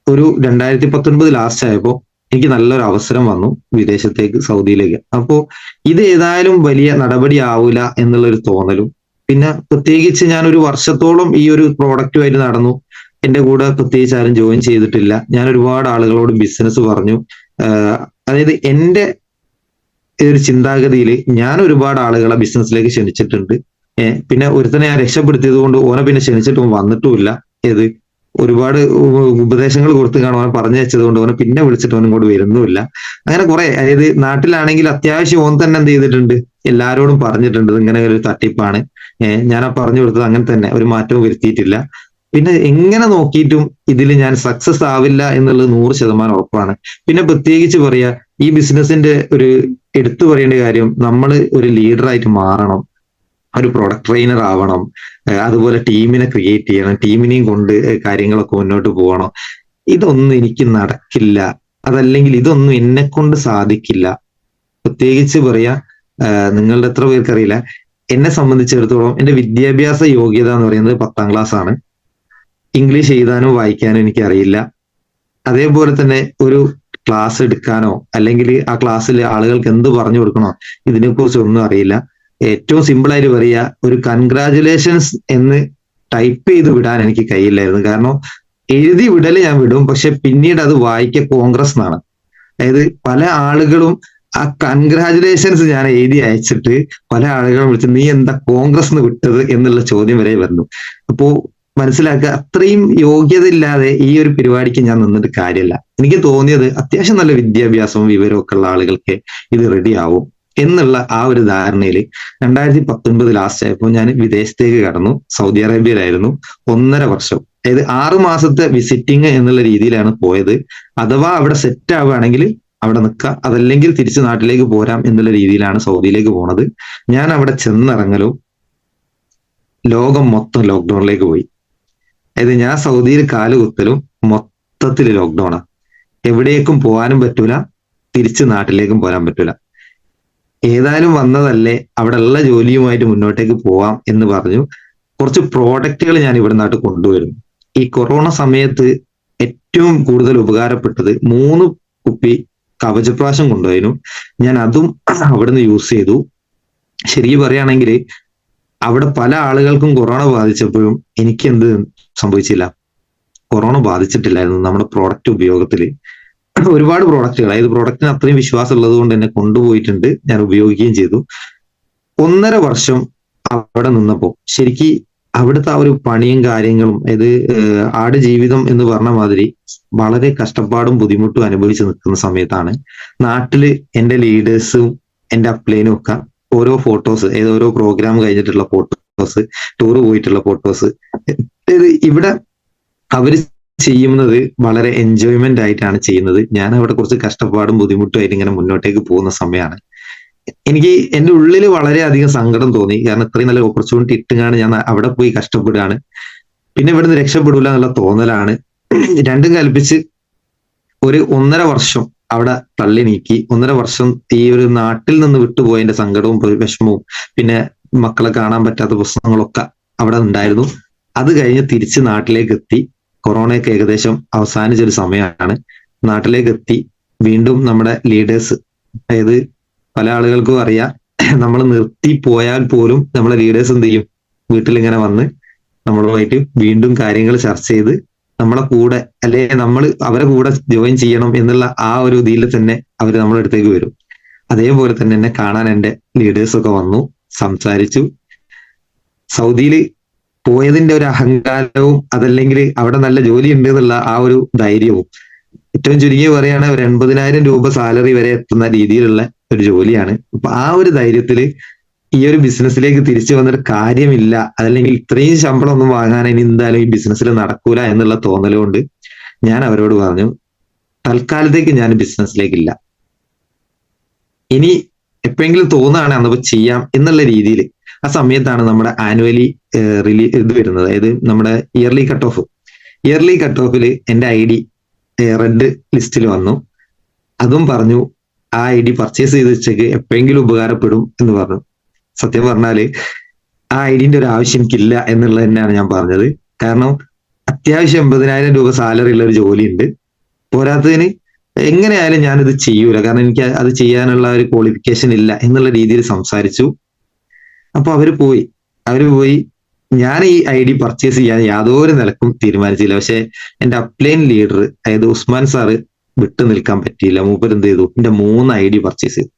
ഒരു 2019 ലാസ്റ്റ് ആയപ്പോൾ എനിക്ക് നല്ലൊരു അവസരം വന്നു വിദേശത്തേക്ക്, സൗദിയിലേക്ക്. അപ്പോ ഇത് ഏതായാലും വലിയ നടപടി ആവൂല എന്നുള്ളൊരു തോന്നലും, പിന്നെ പ്രത്യേകിച്ച് ഞാൻ ഒരു വർഷത്തോളം ഈ ഒരു പ്രോഡക്റ്റുമായിട്ട് നടന്നു. എന്റെ കൂടെ പ്രത്യേകിച്ച് ആരും ജോയിൻ ചെയ്തിട്ടില്ല. ഞാൻ ഒരുപാട് ആളുകളോട് ബിസിനസ് പറഞ്ഞു. അതായത് എന്റെ ഒരു ചിന്താഗതിയിൽ ഞാൻ ഒരുപാട് ആളുകളെ ബിസിനസ്സിലേക്ക് ക്ഷണിച്ചിട്ടുണ്ട്. പിന്നെ ഒരുത്തനെ ഞാൻ രക്ഷപ്പെടുത്തിയത് കൊണ്ട് ഓനെ പിന്നെ ക്ഷണിച്ചിട്ടും വന്നിട്ടുമില്ല. ഏത് ഒരുപാട് ഉപദേശങ്ങൾ കൊടുത്ത് കാണും, ഓനെ പറഞ്ഞു വെച്ചത് കൊണ്ട് ഓനെ പിന്നെ വിളിച്ചിട്ട് ഓനും ഇങ്ങോട്ട് വരുന്നുമില്ല. അങ്ങനെ കുറെ, അതായത് നാട്ടിലാണെങ്കിൽ അത്യാവശ്യം ഓൻ തന്നെ എന്ത് ചെയ്തിട്ടുണ്ട്, എല്ലാരോടും പറഞ്ഞിട്ടുണ്ട് ഇങ്ങനെ ഒരു തട്ടിപ്പാണ്. ഞാൻ ആ പറഞ്ഞു കൊടുത്തത് അങ്ങനെ തന്നെ, ഒരു മാറ്റവും വരുത്തിയിട്ടില്ല. പിന്നെ എങ്ങനെ നോക്കിയിട്ടും ഇതിൽ ഞാൻ സക്സസ് ആവില്ല എന്നുള്ളത് 100% ഉറപ്പാണ്. പിന്നെ പ്രത്യേകിച്ച് പറയാ, ഈ ബിസിനസിന്റെ ഒരു എടുത്തു പറയേണ്ട കാര്യം, നമ്മൾ ഒരു ലീഡറായിട്ട് മാറണം, ഒരു പ്രൊഡക്റ്റ് ട്രെയിനർ ആവണം, അതുപോലെ ടീമിനെ ക്രിയേറ്റ് ചെയ്യണം, ടീമിനെയും കൊണ്ട് കാര്യങ്ങളൊക്കെ മുന്നോട്ട് പോകണം. ഇതൊന്നും എനിക്ക് നടക്കില്ല, അതല്ലെങ്കിൽ ഇതൊന്നും എന്നെ കൊണ്ട് സാധിക്കില്ല. പ്രത്യേകിച്ച് പറയാ, നിങ്ങളുടെ എത്ര പേർക്കറിയില്ല, എന്നെ സംബന്ധിച്ചിടത്തോളം എന്റെ വിദ്യാഭ്യാസ യോഗ്യത എന്ന് പറയുന്നത് 10ാം ക്ലാസ് ആണ്. ഇംഗ്ലീഷ് എഴുതാനോ വായിക്കാനോ എനിക്ക് അറിയില്ല. അതേപോലെ തന്നെ ഒരു ക്ലാസ് എടുക്കാനോ അല്ലെങ്കിൽ ആ ക്ലാസ്സിൽ ആളുകൾക്ക് എന്ത് പറഞ്ഞു കൊടുക്കണോ ഇതിനെക്കുറിച്ച് ഒന്നും അറിയില്ല. ഏറ്റവും സിമ്പിൾ ആയിട്ട് പറയുക, ഒരു കൺഗ്രാജുലേഷൻസ് എന്ന് ടൈപ്പ് ചെയ്ത് വിടാൻ എനിക്ക് കഴിയില്ലായിരുന്നു. കാരണം എഴുതി വിടല് ഞാൻ വിടും, പക്ഷെ പിന്നീട് അത് വായിക്കുക കോൺഗ്രസ് എന്നാണ്. അതായത് പല ആളുകളും ആ കൺഗ്രാജുലേഷൻസ് ഞാൻ എഴുതി അയച്ചിട്ട് പല ആളുകളും വിളിച്ച് നീ എന്താ കോൺഗ്രസ് എന്ന് വിട്ടത് എന്നുള്ള ചോദ്യം വരെ വരുന്നു. അപ്പോ മനസ്സിലാക്കുക, അത്രയും യോഗ്യത ഇല്ലാതെ ഈ ഒരു പരിപാടിക്ക് ഞാൻ നിന്നിട്ട് കാര്യമില്ല. എനിക്ക് തോന്നിയത് അത്യാവശ്യം നല്ല വിദ്യാഭ്യാസവും വിവരവും ഒക്കെ ഉള്ള ആളുകൾക്ക് ഇത് റെഡി ആവും എന്നുള്ള ആ ഒരു ധാരണയിൽ 2019 ലാസ്റ്റ് ആയപ്പോൾ ഞാൻ വിദേശത്തേക്ക് കടന്നു. സൗദി അറേബ്യയിലായിരുന്നു 1.5 വർഷം. അതായത് 6 മാസത്തെ വിസിറ്റിംഗ് എന്നുള്ള രീതിയിലാണ് പോയത്. അഥവാ അവിടെ സെറ്റ് ആവുകയാണെങ്കിൽ അവിടെ നിൽക്കുക, അതല്ലെങ്കിൽ തിരിച്ച് നാട്ടിലേക്ക് പോരാം എന്നുള്ള രീതിയിലാണ് സൗദിയിലേക്ക് പോണത്. ഞാൻ അവിടെ ചെന്നിറങ്ങലും ലോകം മൊത്തം ലോക്ക്ഡൌണിലേക്ക് പോയി. അതായത് ഞാൻ സൗദിയിൽ കാലുകുത്തലും മൊത്തത്തിൽ ലോക്ക്ഡൌണാ. എവിടേക്കും പോകാനും പറ്റൂല, തിരിച്ച് നാട്ടിലേക്കും പോരാൻ പറ്റൂല. ഏതായാലും വന്നതല്ലേ, അവിടെ ഉള്ള ജോലിയുമായിട്ട് മുന്നോട്ടേക്ക് പോവാം എന്ന് പറഞ്ഞു. കുറച്ച് പ്രോഡക്റ്റുകൾ ഞാൻ ഇവിടെ നാട്ടിൽ കൊണ്ടുവരുന്നു. ഈ കൊറോണ സമയത്ത് ഏറ്റവും കൂടുതൽ ഉപകാരപ്പെട്ടത് 3 കുപ്പി കവചപ്രാശം കൊണ്ടുപോയിരുന്നു. ഞാൻ അതും അവിടുന്ന് യൂസ് ചെയ്തു. ശരിക്കും പറയുകയാണെങ്കിൽ അവിടെ പല ആളുകൾക്കും കൊറോണ ബാധിച്ചപ്പോഴും എനിക്ക് എന്ത് സംഭവിച്ചില്ല, കൊറോണ ബാധിച്ചിട്ടില്ലായിരുന്നു. നമ്മുടെ പ്രോഡക്റ്റ് ഉപയോഗത്തിൽ ഒരുപാട് പ്രോഡക്റ്റുകൾ, അതായത് പ്രോഡക്റ്റിന് അത്രയും വിശ്വാസം ഉള്ളത് കൊണ്ട് എന്നെ കൊണ്ടുപോയിട്ടുണ്ട്, ഞാൻ ഉപയോഗിക്കുകയും ചെയ്തു. 1.5 വർഷം അവിടെ നിന്നപ്പോ ശരിക്ക് അവിടുത്തെ ആ ഒരു പണിയും കാര്യങ്ങളും, അതായത് ആട് ജീവിതം എന്ന് പറഞ്ഞ മാതിരി വളരെ കഷ്ടപ്പാടും ബുദ്ധിമുട്ടും അനുഭവിച്ച് നിൽക്കുന്ന സമയത്താണ് നാട്ടില് എന്റെ ലീഡേഴ്സും എന്റെ അപ്ലൈനും ഒക്കെ ഓരോ ഫോട്ടോസ്, ഓരോ പ്രോഗ്രാം കഴിഞ്ഞിട്ടുള്ള ഫോട്ടോസ്, ടൂർ പോയിട്ടുള്ള ഫോട്ടോസ്, ഇവിടെ അവര് ചെയ്യുന്നത് വളരെ എൻജോയ്മെന്റ് ആയിട്ടാണ് ചെയ്യുന്നത്. ഞാൻ അവിടെ കുറച്ച് കഷ്ടപ്പാടും ബുദ്ധിമുട്ടുമായിട്ട് ഇങ്ങനെ മുന്നോട്ടേക്ക് പോകുന്ന സമയമാണ്. എനിക്ക് എന്റെ ഉള്ളിൽ വളരെയധികം സങ്കടം തോന്നി. കാരണം ഇത്രയും നല്ല ഓപ്പർച്യൂണിറ്റി ഇട്ടുകയാണ് ഞാൻ അവിടെ പോയി കഷ്ടപ്പെടുകയാണ്, പിന്നെ ഇവിടുന്ന് രക്ഷപ്പെടൂല എന്നുള്ള തോന്നലാണ്. രണ്ടും കൽപ്പിച്ച് ഒരു 1.5 വർഷം അവിടെ തള്ളി നീക്കി. 1.5 വർഷം ഈ ഒരു നാട്ടിൽ നിന്ന് വിട്ടുപോയതിന്റെ സങ്കടവും വിഷമവും പിന്നെ മക്കളെ കാണാൻ പറ്റാത്ത പ്രശ്നങ്ങളൊക്കെ അവിടെ ഉണ്ടായിരുന്നു. അത് കഴിഞ്ഞ് തിരിച്ച് നാട്ടിലേക്ക് എത്തി. കൊറോണയൊക്കെ ഏകദേശം അവസാനിച്ച ഒരു സമയമാണ്. നാട്ടിലേക്ക് എത്തി. വീണ്ടും നമ്മുടെ ലീഡേഴ്സ്, അതായത് പല ആളുകൾക്കും അറിയാം, നമ്മൾ നിർത്തി പോയാൽ പോലും നമ്മളെ ലീഡേഴ്സ് എന്ത് ചെയ്യും, വീട്ടിലിങ്ങനെ വന്ന് നമ്മളുമായിട്ട് വീണ്ടും കാര്യങ്ങൾ ചർച്ച ചെയ്ത് നമ്മളെ കൂടെ, അല്ലെങ്കിൽ നമ്മൾ അവരെ കൂടെ ജോയിൻ ചെയ്യണം എന്നുള്ള ആ ഒരു ഇതിൽ തന്നെ അവർ നമ്മുടെ അടുത്തേക്ക് വരും. അതേപോലെ തന്നെ എന്നെ കാണാൻ എൻ്റെ ലീഡേഴ്സ് ഒക്കെ വന്നു, സംസാരിച്ചു. സൗദിയിൽ പോയതിന്റെ ഒരു അഹങ്കാരവും അതല്ലെങ്കിൽ അവിടെ നല്ല ജോലി ഉണ്ട് എന്നുള്ള ആ ഒരു ധൈര്യവും, ഏറ്റവും ചുരുങ്ങി പറയുകയാണെങ്കിൽ ഒരു 80,000 രൂപ സാലറി വരെ എത്തുന്ന രീതിയിലുള്ള ഒരു ജോലിയാണ്. അപ്പൊ ആ ഒരു ധൈര്യത്തില് ഈ ഒരു ബിസിനസ്സിലേക്ക് തിരിച്ചു വന്നിട്ട് കാര്യമില്ല, അതല്ലെങ്കിൽ ഇത്രയും ശമ്പളം ഒന്നും വാങ്ങാൻ ഇനി എന്തായാലും ഈ ബിസിനസ്സിൽ നടക്കൂല എന്നുള്ള തോന്നലുകൊണ്ട് ഞാൻ അവരോട് പറഞ്ഞു, തൽക്കാലത്തേക്ക് ഞാൻ ബിസിനസ്സിലേക്കില്ല, ഇനി എപ്പോഴെങ്കിലും തോന്നുകയാണ് അന്നപ്പോ ചെയ്യാം എന്നുള്ള രീതിയിൽ. ആ സമയത്താണ് നമ്മുടെ ആനുവലി ഇത് വരുന്നത്, അതായത് നമ്മുടെ yearly cut off. Yearly cut ഓഫിൽ എൻ്റെ ID റെഡ് ലിസ്റ്റിൽ വന്നു. അതും പറഞ്ഞു ആ ID പർച്ചേസ് ചെയ്ത് വെച്ചേക്ക് എപ്പോഴെങ്കിലും ഉപകാരപ്പെടും എന്ന് പറഞ്ഞു. സത്യം പറഞ്ഞാല് ആ ഐഡിന്റെ ഒരു ആവശ്യം എനിക്കില്ല എന്നുള്ളത് തന്നെയാണ് ഞാൻ പറഞ്ഞത്. കാരണം അത്യാവശ്യം 80,000 രൂപ സാലറി ഉള്ള ഒരു ജോലി ഉണ്ട്. പോരാത്തതിന് എങ്ങനെയായാലും ഞാനിത് ചെയ്യൂല, കാരണം എനിക്ക് അത് ചെയ്യാനുള്ള ഒരു ക്വാളിഫിക്കേഷൻ ഇല്ല എന്നുള്ള രീതിയിൽ സംസാരിച്ചു. അപ്പൊ അവര് പോയി. ഞാൻ ഈ ID പർച്ചേസ് ചെയ്യാൻ യാതൊരു നിലക്കും തീരുമാനിച്ചില്ല. പക്ഷെ എന്റെ അപ്ലൈൻ ലീഡർ, അതായത് ഉസ്മാൻ സാറ് വിട്ടു നിൽക്കാൻ പറ്റിയില്ല. മൂപ്പര് എന്ത് ചെയ്തു, എന്റെ 3 ID പർച്ചേസ് ചെയ്തു.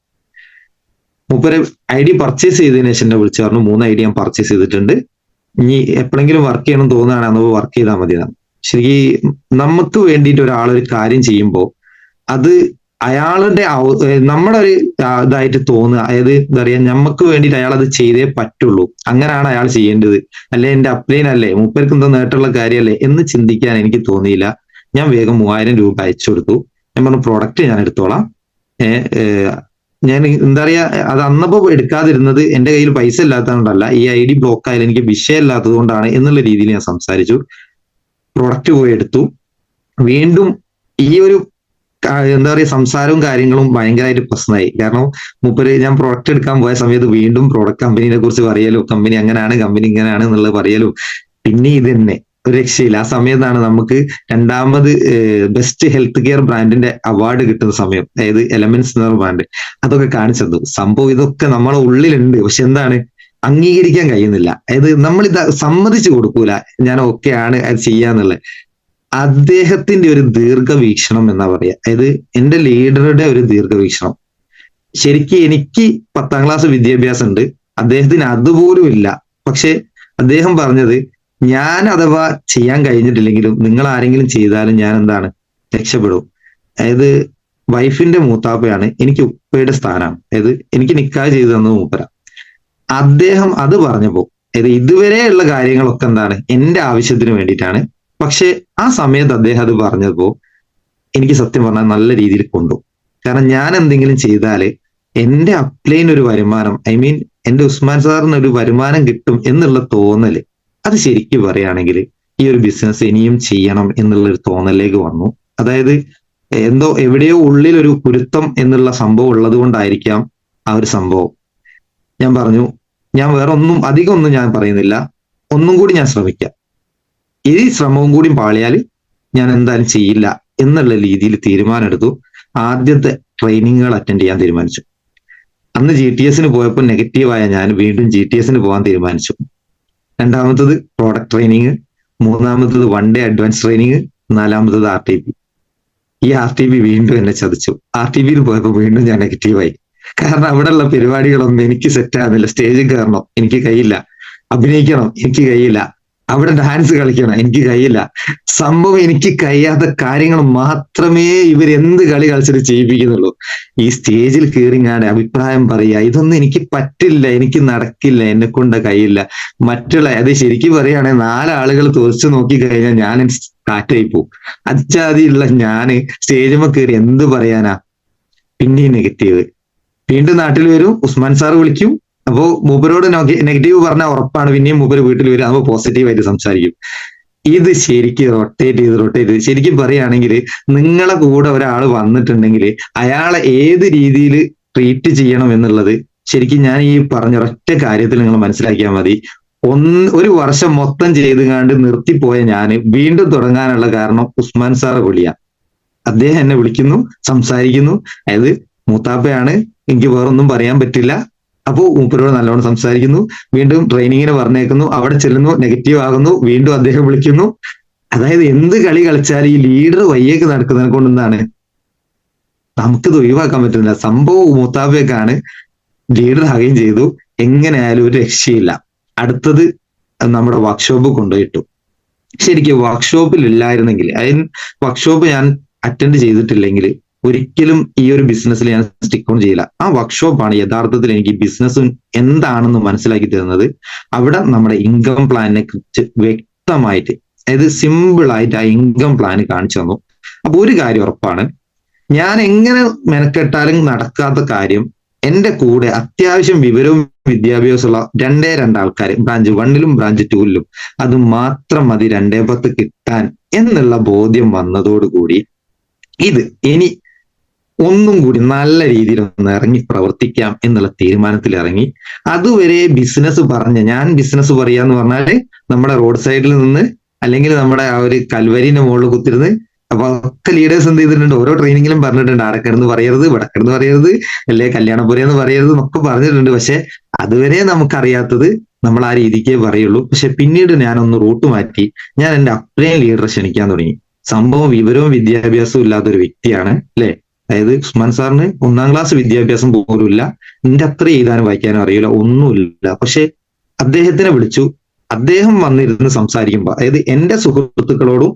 മൂപ്പര് ID പർച്ചേസ് ചെയ്തതിനു ശേഷം എന്നെ വിളിച്ചു പറഞ്ഞു, 3 ID ഞാൻ പർച്ചേസ് ചെയ്തിട്ടുണ്ട്, ഇനി എപ്പോഴെങ്കിലും വർക്ക് ചെയ്യണം തോന്നുകയാണെങ്കിൽ അന്ന് വർക്ക് ചെയ്താൽ മതി. ശരിക്കും നമുക്ക് വേണ്ടിയിട്ട് ഒരാളൊരു കാര്യം ചെയ്യുമ്പോൾ അത് അയാളുടെ നമ്മുടെ ഒരു ഇതായിട്ട് തോന്നുക, അതായത് എന്താ പറയാ, നമുക്ക് വേണ്ടിയിട്ട് അയാൾ അത് ചെയ്തേ പറ്റുള്ളൂ, അങ്ങനെയാണ് അയാൾ ചെയ്യേണ്ടത്, അല്ലെ എന്റെ അപ്ലൈൻ അല്ലേ, മൂപ്പർക്ക് എന്തോ നേട്ടമുള്ള കാര്യമല്ലേ എന്ന് ചിന്തിക്കാൻ എനിക്ക് തോന്നിയില്ല. ഞാൻ വേഗം 3,000 രൂപ അയച്ചു കൊടുത്തു. ഞാൻ പറഞ്ഞു പ്രോഡക്റ്റ് ഞാൻ എടുത്തോളാം. ഞാൻ എന്താ പറയാ, അത് അന്നപ്പോ എടുക്കാതിരുന്നത് എന്റെ കയ്യിൽ പൈസ ഇല്ലാത്തതുകൊണ്ടല്ല, ഈ ID ബ്ലോക്ക് ആയാലും എനിക്ക് വിഷയമില്ലാത്തത് കൊണ്ടാണ് എന്നുള്ള രീതിയിൽ ഞാൻ സംസാരിച്ചു. പ്രൊഡക്റ്റ് പോയി എടുത്തു. വീണ്ടും ഈ ഒരു എന്താ പറയുക, സംസാരവും കാര്യങ്ങളും ഭയങ്കരമായിട്ട് പ്രശ്നമായി. കാരണം മൂപ്പര് ഞാൻ പ്രൊഡക്റ്റ് എടുക്കാൻ പോയ സമയത്ത് വീണ്ടും പ്രൊഡക്റ്റ് കമ്പനീനെ കുറിച്ച് പറയലും, കമ്പനി അങ്ങനെയാണ്, കമ്പനി ഇങ്ങനെയാണ് എന്നുള്ളത് പറയലും, പിന്നെ ഇത് തന്നെ ഒരു രക്ഷയില്ല. ആ സമയത്താണ് നമുക്ക് 2ാമത് ബെസ്റ്റ് ഹെൽത്ത് കെയർ ബ്രാൻഡിന്റെ അവാർഡ് കിട്ടുന്ന സമയം, അതായത് എലമെന്റ്സ് എന്ന ബ്രാൻഡ്. അതൊക്കെ കാണിച്ചത് സംഭവം ഇതൊക്കെ നമ്മളെ ഉള്ളിലുണ്ട്, പക്ഷെ എന്താണ് അംഗീകരിക്കാൻ കഴിയുന്നില്ല. അതായത് നമ്മളിത് സമ്മതിച്ചു കൊടുക്കൂല, ഞാൻ ഓക്കെ ആണ് അത് ചെയ്യാന്നുള്ളത്. അദ്ദേഹത്തിന്റെ ഒരു ദീർഘവീക്ഷണം എന്നാ പറയാ, അതായത് എന്റെ ലീഡറുടെ ഒരു ദീർഘവീക്ഷണം. ശരിക്കും എനിക്ക് 10ാം ക്ലാസ് വിദ്യാഭ്യാസം ഉണ്ട്, അദ്ദേഹത്തിന് അതുപോലും ഇല്ല. പക്ഷെ അദ്ദേഹം പറഞ്ഞത്, ഞാൻ അഥവാ ചെയ്യാൻ കഴിഞ്ഞിട്ടില്ലെങ്കിലും നിങ്ങൾ ആരെങ്കിലും ചെയ്താലും ഞാൻ എന്താണ് രക്ഷപ്പെടും. അതായത് വൈഫിന്റെ മൂത്താപ്പയാണ്, എനിക്ക് ഉപ്പയുടെ സ്ഥാനമാണ്, അതായത് എനിക്ക് നിക്കാഹ് ചെയ്തു തന്നത് മൂപ്പര. അദ്ദേഹം അത് പറഞ്ഞപ്പോ, അതായത് ഇതുവരെയുള്ള കാര്യങ്ങളൊക്കെ എന്താണ് എന്റെ ആവശ്യത്തിന് വേണ്ടിയിട്ടാണ്. പക്ഷെ ആ സമയത്ത് അദ്ദേഹം അത് പറഞ്ഞപ്പോ എനിക്ക് സത്യം പറഞ്ഞാൽ നല്ല രീതിയിൽ കൊണ്ടു. കാരണം ഞാൻ എന്തെങ്കിലും ചെയ്താല് എന്റെ അപ്ലൈൻ ഒരു വരുമാനം, ഐ മീൻ എന്റെ ഉസ്മാൻ സാറിന് ഒരു വരുമാനം കിട്ടും എന്നുള്ള തോന്നല്, അത് ശരിക്കും പറയുകയാണെങ്കിൽ ഈ ഒരു ബിസിനസ് ഇനിയും ചെയ്യണം എന്നുള്ള ഒരു തോന്നലിലേക്ക് വന്നു. അതായത് എന്തോ എവിടെയോ ഉള്ളിൽ ഒരു കുരുത്തം എന്നുള്ള സംഭവം ഉള്ളത് കൊണ്ടായിരിക്കാം ആ ഒരു സംഭവം. ഞാൻ പറഞ്ഞു, ഞാൻ വേറെ അധികം ഒന്നും ഞാൻ പറയുന്നില്ല, ഒന്നും കൂടി ഞാൻ ശ്രമിക്കാം, ഈ ശ്രമവും കൂടി പാളിയാൽ ഞാൻ എന്തായാലും ചെയ്യില്ല എന്നുള്ള രീതിയിൽ തീരുമാനം എടുത്തു. ആദ്യത്തെ ട്രെയിനിങ്ങുകൾ അറ്റൻഡ് ചെയ്യാൻ തീരുമാനിച്ചു. അന്ന് GTS പോയപ്പോൾ നെഗറ്റീവായ ഞാൻ വീണ്ടും GTS പോകാൻ തീരുമാനിച്ചു. 2ാമത്തത് പ്രോഡക്റ്റ് ട്രെയിനിങ്, 3ാമത്തത് 1 ഡേ അഡ്വാൻസ് ട്രെയിനിങ്, 4ാമത്തത് RTP. ഈ RTP വീണ്ടും എന്നെ ചതിച്ചു. RTP പോയപ്പോൾ വീണ്ടും ഞാൻ നെഗറ്റീവായി. കാരണം അവിടെയുള്ള പരിപാടികളൊന്നും എനിക്ക് സെറ്റ് ആകുന്നില്ല. സ്റ്റേജിൽ കയറണം എനിക്ക് കഴിയില്ല, അഭിനയിക്കണം എനിക്ക് കഴിയില്ല, അവിടെ ഡാൻസ് കളിക്കണം എനിക്ക് കഴിയില്ല. സംഭവം എനിക്ക് കഴിയാത്ത കാര്യങ്ങൾ മാത്രമേ ഇവർ എന്ത് കളി കളിച്ചിട്ട് ചെയ്യിപ്പിക്കുന്നുള്ളൂ. ഈ സ്റ്റേജിൽ കയറിങ്ങാണ്ട് അഭിപ്രായം പറയുക, ഇതൊന്നും എനിക്ക് പറ്റില്ല, എനിക്ക് നടക്കില്ല, എന്നെ കൊണ്ട് കഴിയില്ല. അത് ശരിക്കും പറയുകയാണെങ്കിൽ 4 ആളുകൾ തുറച്ചു നോക്കി കഴിഞ്ഞാൽ ഞാൻ കാറ്റായി പോകും. അച്ചാതിയുള്ള ഞാന് സ്റ്റേജിൽ കയറി എന്ത് പറയാനാ. പിന്നെയും നെഗറ്റീവ്. വീണ്ടും നാട്ടിൽ വരും, ഉസ്മാൻ സാർ വിളിക്കും. അപ്പോ മൂപ്പരോട് നെഗറ്റീവ് പറഞ്ഞാൽ ഉറപ്പാണ് പിന്നെയും മൂപ്പര് വീട്ടിൽ വരും. അപ്പൊ പോസിറ്റീവായിട്ട് സംസാരിക്കും. ഇത് ശരിക്കും റൊട്ടേറ്റ് ചെയ്ത് ശരിക്കും പറയുകയാണെങ്കിൽ നിങ്ങളെ കൂടെ ഒരാൾ വന്നിട്ടുണ്ടെങ്കിൽ അയാളെ ഏത് രീതിയിൽ ട്രീറ്റ് ചെയ്യണം എന്നുള്ളത് ശരിക്കും ഞാൻ ഈ പറഞ്ഞ ഒരൊറ്റ കാര്യത്തിൽ നിങ്ങൾ മനസ്സിലാക്കിയാൽ മതി. ഒരു വർഷം മൊത്തം ചെയ്തുകാണ്ട് നിർത്തിപ്പോയ ഞാന് വീണ്ടും തുടങ്ങാനുള്ള കാരണം ഉസ്മാൻ സാറെ വിളിയാ. അദ്ദേഹം എന്നെ വിളിക്കുന്നു, സംസാരിക്കുന്നു. അതായത് മൂത്താപ്പയാണ്, എനിക്ക് വേറൊന്നും പറയാൻ പറ്റില്ല. അപ്പോ മൂപ്പരോട് നല്ലോണം സംസാരിക്കുന്നു, വീണ്ടും ട്രെയിനിങ്ങിന് പറഞ്ഞേക്കുന്നു, അവിടെ ചെല്ലുന്നു, നെഗറ്റീവ് ആകുന്നു, വീണ്ടും അദ്ദേഹം വിളിക്കുന്നു. അതായത് എന്ത് കളി കളിച്ചാൽ ഈ ലീഡർ വയ്യേക്ക് നടക്കുന്നതിനെ കൊണ്ട് എന്താണ് നമുക്കിത് ഒഴിവാക്കാൻ പറ്റുന്നില്ല. സംഭവം മൂത്താപ്പയൊക്കെയാണ്, ലീഡർ ആകുകയും ചെയ്തു. എങ്ങനെയായാലും ഒരു രക്ഷയില്ല. അടുത്തത് നമ്മുടെ വർക്ക്ഷോപ്പ് കൊണ്ടുപോയിട്ടു. ശരിക്കും വർക്ക്ഷോപ്പിൽ ഇല്ലായിരുന്നെങ്കിൽ, അതിന് വർക്ക്ഷോപ്പ് ഞാൻ അറ്റൻഡ് ചെയ്തിട്ടില്ലെങ്കിൽ ഒരിക്കലും ഈ ഒരു ബിസിനസ്സിൽ ഞാൻ സ്റ്റിക്ക് ഓൺ ചെയ്യില്ല. ആ വർക്ക്ഷോപ്പാണ് യഥാർത്ഥത്തിൽ എനിക്ക് ബിസിനസ്സും എന്താണെന്ന് മനസ്സിലാക്കി തരുന്നത്. അവിടെ നമ്മുടെ ഇൻകം പ്ലാനിനെ കുറിച്ച് വ്യക്തമായിട്ട്, അതായത് സിമ്പിൾ ആയിട്ട് ആ ഇൻകം പ്ലാൻ കാണിച്ചു തന്നു. അപ്പൊ ഒരു കാര്യം ഉറപ്പാണ്, ഞാൻ എങ്ങനെ മെനക്കെട്ടാലും നടക്കാത്ത കാര്യം എന്റെ കൂടെ അത്യാവശ്യം വിവരവും വിദ്യാഭ്യാസമുള്ള രണ്ട് ആൾക്കാർ ബ്രാഞ്ച് 1ലും ബ്രാഞ്ച് 2ലും അത് മാത്രം മതി 2/10 കിട്ടാൻ എന്നുള്ള ബോധ്യം വന്നതോടുകൂടി ഇത് ഇനി ഒന്നും കൂടി നല്ല രീതിയിൽ ഒന്ന് ഇറങ്ങി പ്രവർത്തിക്കാം എന്നുള്ള തീരുമാനത്തിൽ ഇറങ്ങി. അതുവരെ ബിസിനസ് ഞാൻ ബിസിനസ് പറയാന്ന് പറഞ്ഞാല് നമ്മുടെ റോഡ് സൈഡിൽ നിന്ന് അല്ലെങ്കിൽ നമ്മുടെ ആ ഒരു കൽവരിന്റെ മുകളിൽ കുത്തിരുന്ന്, അപ്പൊ ഒക്കെ ലീഡേഴ്സ് എന്ത് ചെയ്തിട്ടുണ്ട്, ഓരോ ട്രെയിനിങ്ങിലും പറഞ്ഞിട്ടുണ്ട്, അടക്കിടന്ന് പറയരുത്, വടക്കിടന്ന് പറയരുത്, അല്ലെ കല്യാണപുരയെന്ന് പറയരുത് എന്നൊക്കെ പറഞ്ഞിട്ടുണ്ട്. പക്ഷെ അതുവരെ നമുക്കറിയാത്തത് നമ്മൾ ആ രീതിക്കേ പറയുള്ളൂ. പക്ഷെ പിന്നീട് ഞാനൊന്ന് റൂട്ട് മാറ്റി ഞാൻ എന്റെ അപ്ലൈൻ ലീഡറെ ക്ഷണിക്കാൻ തുടങ്ങി. സംഭവം വിവരവും വിദ്യാഭ്യാസവും ഇല്ലാത്ത ഒരു വ്യക്തിയാണ്, അല്ലെ. അതായത് ഉസ്മാൻ സാറിന് 1ാം ക്ലാസ് വിദ്യാഭ്യാസം പോലും ഇല്ല, എന്റെ അത്ര എഴുതാനും വായിക്കാനും അറിയില്ല, ഒന്നുമില്ല. പക്ഷെ അദ്ദേഹത്തിനെ വിളിച്ചു. അദ്ദേഹം വന്നിരുന്ന് സംസാരിക്കുമ്പോൾ, അതായത് എന്റെ സുഹൃത്തുക്കളോടും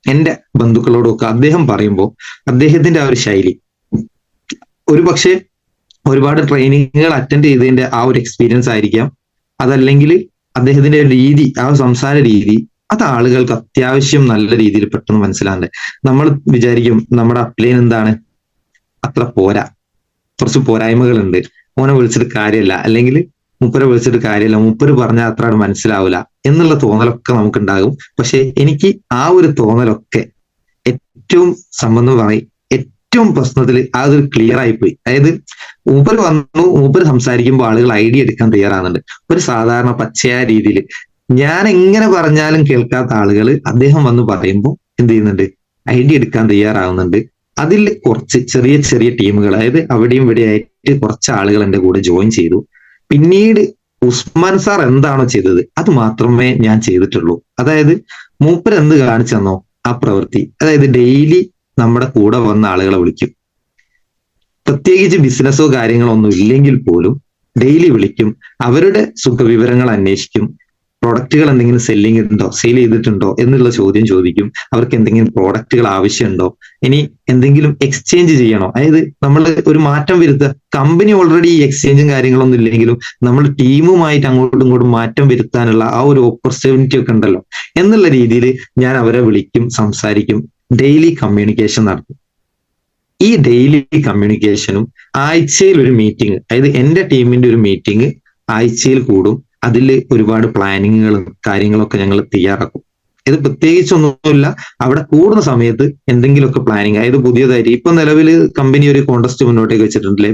എന്റെ ബന്ധുക്കളോടും ഒക്കെ അദ്ദേഹം പറയുമ്പോൾ അദ്ദേഹത്തിന്റെ ആ ഒരു ശൈലി, ഒരു പക്ഷേ ഒരുപാട് ട്രെയിനിങ്ങുകൾ അറ്റൻഡ് ചെയ്തതിന്റെ ആ ഒരു എക്സ്പീരിയൻസ് ആയിരിക്കാം, അതല്ലെങ്കിൽ അദ്ദേഹത്തിന്റെ രീതി, ആ സംസാര രീതി, അത് ആളുകൾക്ക് അത്യാവശ്യം നല്ല രീതിയിൽ പെട്ടെന്ന് മനസ്സിലാകുന്നുണ്ട്. നമ്മൾ വിചാരിക്കും നമ്മുടെ അപ്ലൈൻ എന്താണ്, അത്ര പോരാ, കുറച്ച് പോരായ്മകളുണ്ട്, ഓനെ വിളിച്ചിട്ട് കാര്യമില്ല, അല്ലെങ്കിൽ മൂപ്പരെ വിളിച്ചിട്ട് കാര്യമില്ല, മൂപ്പര് പറഞ്ഞാൽ അത്ര മനസ്സിലാവില്ല എന്നുള്ള തോന്നലൊക്കെ നമുക്കുണ്ടാകും. പക്ഷെ എനിക്ക് ആ ഒരു തോന്നലൊക്കെ ഏറ്റവും സംബന്ധമായി ഏറ്റവും പ്രശ്നത്തിൽ അതൊരു ക്ലിയർ ആയിപ്പോയി. അതായത് മൂപ്പര് വന്നു, മൂപ്പര് സംസാരിക്കുമ്പോൾ ആളുകൾ ഐഡിയ എടുക്കാൻ തയ്യാറാകുന്നുണ്ട്. ഒരു സാധാരണ പച്ചയായ രീതിയിൽ ഞാൻ എങ്ങനെ പറഞ്ഞാലും കേൾക്കാത്ത ആളുകൾ അദ്ദേഹം വന്ന് പറയുമ്പോൾ എന്ത് ചെയ്യുന്നുണ്ട്, ഐഡിയ എടുക്കാൻ തയ്യാറാവുന്നുണ്ട്. അതിൽ കുറച്ച് ചെറിയ ചെറിയ ടീമുകൾ, അതായത് അവിടെയും ഇവിടെ ആയിട്ട് കുറച്ച് ആളുകൾ എന്റെ കൂടെ ജോയിൻ ചെയ്തു. പിന്നീട് ഉസ്മാൻ സാർ എന്താണോ ചെയ്തത് അത് മാത്രമേ ഞാൻ ചെയ്തിട്ടുള്ളൂ. അതായത് മൂപ്പർ എന്ത് കാണിച്ചെന്നോ ആ പ്രവൃത്തി, അതായത് ഡെയിലി നമ്മുടെ കൂടെ വന്ന ആളുകളെ വിളിക്കും. പ്രത്യേകിച്ച് ബിസിനസ്സോ കാര്യങ്ങളോ ഒന്നും ഇല്ലെങ്കിൽ പോലും ഡെയിലി വിളിക്കും, അവരുടെ സുഖവിവരങ്ങൾ അന്വേഷിക്കും, പ്രൊഡക്റ്റുകൾ എന്തെങ്കിലും സെല്ലിംഗ് ഉണ്ടോ, സെയിൽ ചെയ്തിട്ടുണ്ടോ എന്നുള്ള ചോദ്യം ചോദിക്കും, അവർക്ക് എന്തെങ്കിലും പ്രോഡക്റ്റുകൾ ആവശ്യമുണ്ടോ, ഇനി എന്തെങ്കിലും എക്സ്ചേഞ്ച് ചെയ്യണോ, അതായത് നമ്മൾ ഒരു മാറ്റം വരുത്തുക. കമ്പനി ഓൾറെഡി ഈ എക്സ്ചേഞ്ചും കാര്യങ്ങളൊന്നും ഇല്ലെങ്കിലും നമ്മൾ ടീമുമായിട്ട് അങ്ങോട്ടും ഇങ്ങോട്ടും മാറ്റം വരുത്താനുള്ള ആ ഒരു ഓപ്പർച്യൂണിറ്റി ഒക്കെ ഉണ്ടല്ലോ എന്നുള്ള രീതിയിൽ ഞാൻ അവരെ വിളിക്കും, സംസാരിക്കും, ഡെയിലി കമ്മ്യൂണിക്കേഷൻ നടത്തും. ഈ ഡെയിലി കമ്മ്യൂണിക്കേഷനും ആഴ്ചയിൽ ഒരു മീറ്റിംഗ്, അതായത് എന്റെ ടീമിന്റെ ഒരു മീറ്റിംഗ് ആഴ്ചയിൽ കൂടും. അതിൽ ഒരുപാട് പ്ലാനിങ്ങുകളും കാര്യങ്ങളൊക്കെ ഞങ്ങൾ തയ്യാറാക്കും. ഇത് പ്രത്യേകിച്ചൊന്നുമില്ല, അവിടെ കൂടുന്ന സമയത്ത് എന്തെങ്കിലുമൊക്കെ പ്ലാനിങ്, അതായത് പുതിയതായിട്ട് ഇപ്പൊ നിലവിൽ കമ്പനി ഒരു കോൺടെസ്റ്റ് മുന്നോട്ടേക്ക് വെച്ചിട്ടുണ്ടല്ലേ,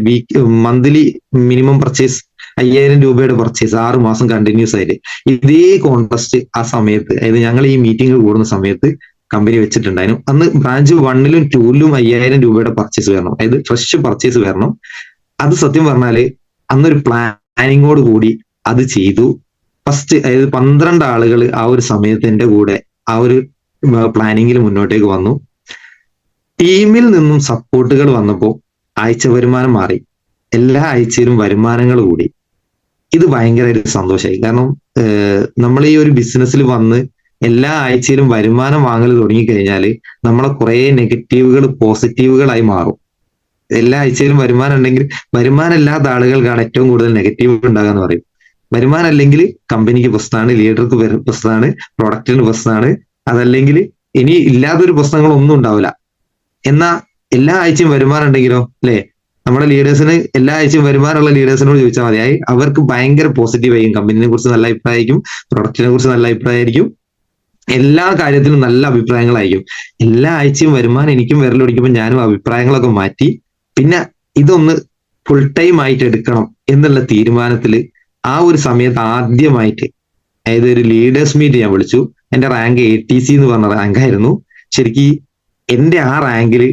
മന്ത്ലി മിനിമം പർച്ചേസ് 5000 രൂപയുടെ പർച്ചേസ് 6 മാസം കണ്ടിന്യൂസ് ആയിട്ട്. ഇതേ കോൺടെസ്റ്റ് ആ സമയത്ത്, അതായത് ഞങ്ങൾ ഈ മീറ്റിംഗ് കൂടുന്ന സമയത്ത് കമ്പനി വെച്ചിട്ടുണ്ടായിരുന്നു. അന്ന് ബ്രാഞ്ച് 1ലും 2ലും 5000 രൂപയുടെ പർച്ചേസ് വരണം, അതായത് ഫ്രഷ് പർച്ചേസ് വരണം. അത് സത്യം പറഞ്ഞാല് അന്നൊരു പ്ലാനിങ്ങോട് കൂടി അത് ചെയ്തു. ഫസ്റ്റ് അതായത് 12 ആളുകൾ ആ ഒരു സമയത്ത് എന്റെ കൂടെ ആ ഒരു പ്ലാനിങ്ങിൽ മുന്നോട്ടേക്ക് വന്നു. ടീമിൽ നിന്നും സപ്പോർട്ടുകൾ വന്നപ്പോൾ ആഴ്ച വരുമാനം മാറി, എല്ലാ ആഴ്ചയിലും വരുമാനങ്ങൾ കൂടി. ഇത് ഭയങ്കര ഒരു സന്തോഷമായി. കാരണം നമ്മൾ ഈ ഒരു ബിസിനസ്സിൽ വന്ന് എല്ലാ ആഴ്ചയിലും വരുമാനം വാങ്ങൽ തുടങ്ങിക്കഴിഞ്ഞാൽ നമ്മളെ കുറെ നെഗറ്റീവുകൾ പോസിറ്റീവുകളായി മാറും. എല്ലാ ആഴ്ചയിലും വരുമാനം ഉണ്ടെങ്കിൽ, വരുമാനം ഇല്ലാത്ത ആളുകൾക്കാണ് ഏറ്റവും കൂടുതൽ നെഗറ്റീവ് ഉണ്ടാകാന്ന് പറയും. വരുമാനം അല്ലെങ്കിൽ കമ്പനിക്ക് പ്രശ്നമാണ്, ലീഡർക്ക് പ്രശ്നമാണ്, പ്രൊഡക്റ്റിന് പ്രശ്നമാണ്, അതല്ലെങ്കിൽ ഇനി ഇല്ലാത്തൊരു പ്രശ്നങ്ങളൊന്നും ഉണ്ടാവില്ല. എന്നാ എല്ലാ ആഴ്ചയും വരുമാനം ഉണ്ടെങ്കിലോ, അല്ലെ, നമ്മുടെ ലീഡേഴ്സിന് എല്ലാ ആഴ്ചയും വരുമാനമുള്ള ലീഡേഴ്സിനോട് ചോദിച്ചാൽ മതിയായി, അവർക്ക് ഭയങ്കര പോസിറ്റീവ് ആയിരിക്കും, കമ്പനിനെ കുറിച്ച് നല്ല അഭിപ്രായമായിരിക്കും, പ്രൊഡക്റ്റിനെ കുറിച്ച് നല്ല അഭിപ്രായമായിരിക്കും, എല്ലാ കാര്യത്തിലും നല്ല അഭിപ്രായങ്ങളായിരിക്കും. എല്ലാ ആഴ്ചയും വരുമാനം എനിക്കും വിരലൊടിക്കുമ്പോൾ ഞാനും അഭിപ്രായങ്ങളൊക്കെ മാറ്റി പിന്നെ ഇതൊന്ന് ഫുൾ ടൈം ആയിട്ട് എടുക്കണം എന്നുള്ള തീരുമാനത്തിൽ ആ ഒരു സമയത്ത് ആദ്യമായിട്ട്, അതായത് ഒരു ലീഡേഴ്സ് മീറ്റ് ഞാൻ വിളിച്ചു. എന്റെ റാങ്ക് ATC എന്ന് പറഞ്ഞ റാങ്ക് ആയിരുന്നു. ശരിക്കും എന്റെ ആ റാങ്കിൽ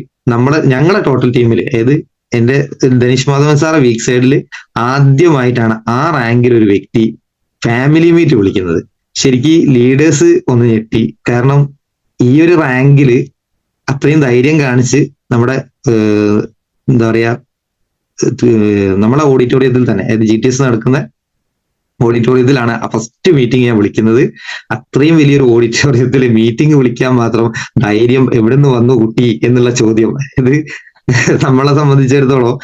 ഞങ്ങളെ ടോട്ടൽ ടീമിൽ, അതായത് എന്റെ ധനീഷ് മാധവൻ സാറെ വീക്ക് സൈഡിൽ ആദ്യമായിട്ടാണ് ആ റാങ്കിൽ ഒരു വ്യക്തി ഫാമിലി മീറ്റ് വിളിക്കുന്നത്. ശരിക്കും ലീഡേഴ്സ് ഒന്ന് ഞെട്ടി. കാരണം ഈ ഒരു റാങ്കിൽ അത്രയും ധൈര്യം കാണിച്ച് നമ്മുടെ എന്താ പറയാ നമ്മളെ ഓഡിറ്റോറിയത്തിൽ തന്നെ, അതായത് GTS നടക്കുന്ന ഓഡിറ്റോറിയത്തിലാണ് ഫസ്റ്റ് മീറ്റിംഗ് ഞാൻ വിളിക്കുന്നത്. അത്രയും വലിയൊരു ഓഡിറ്റോറിയത്തിൽ മീറ്റിംഗ് വിളിക്കാൻ മാത്രം ധൈര്യം എവിടെ നിന്ന് വന്നു കുട്ടി എന്നുള്ള ചോദ്യം, ഇത് നമ്മളെ സംബന്ധിച്ചിടത്തോളം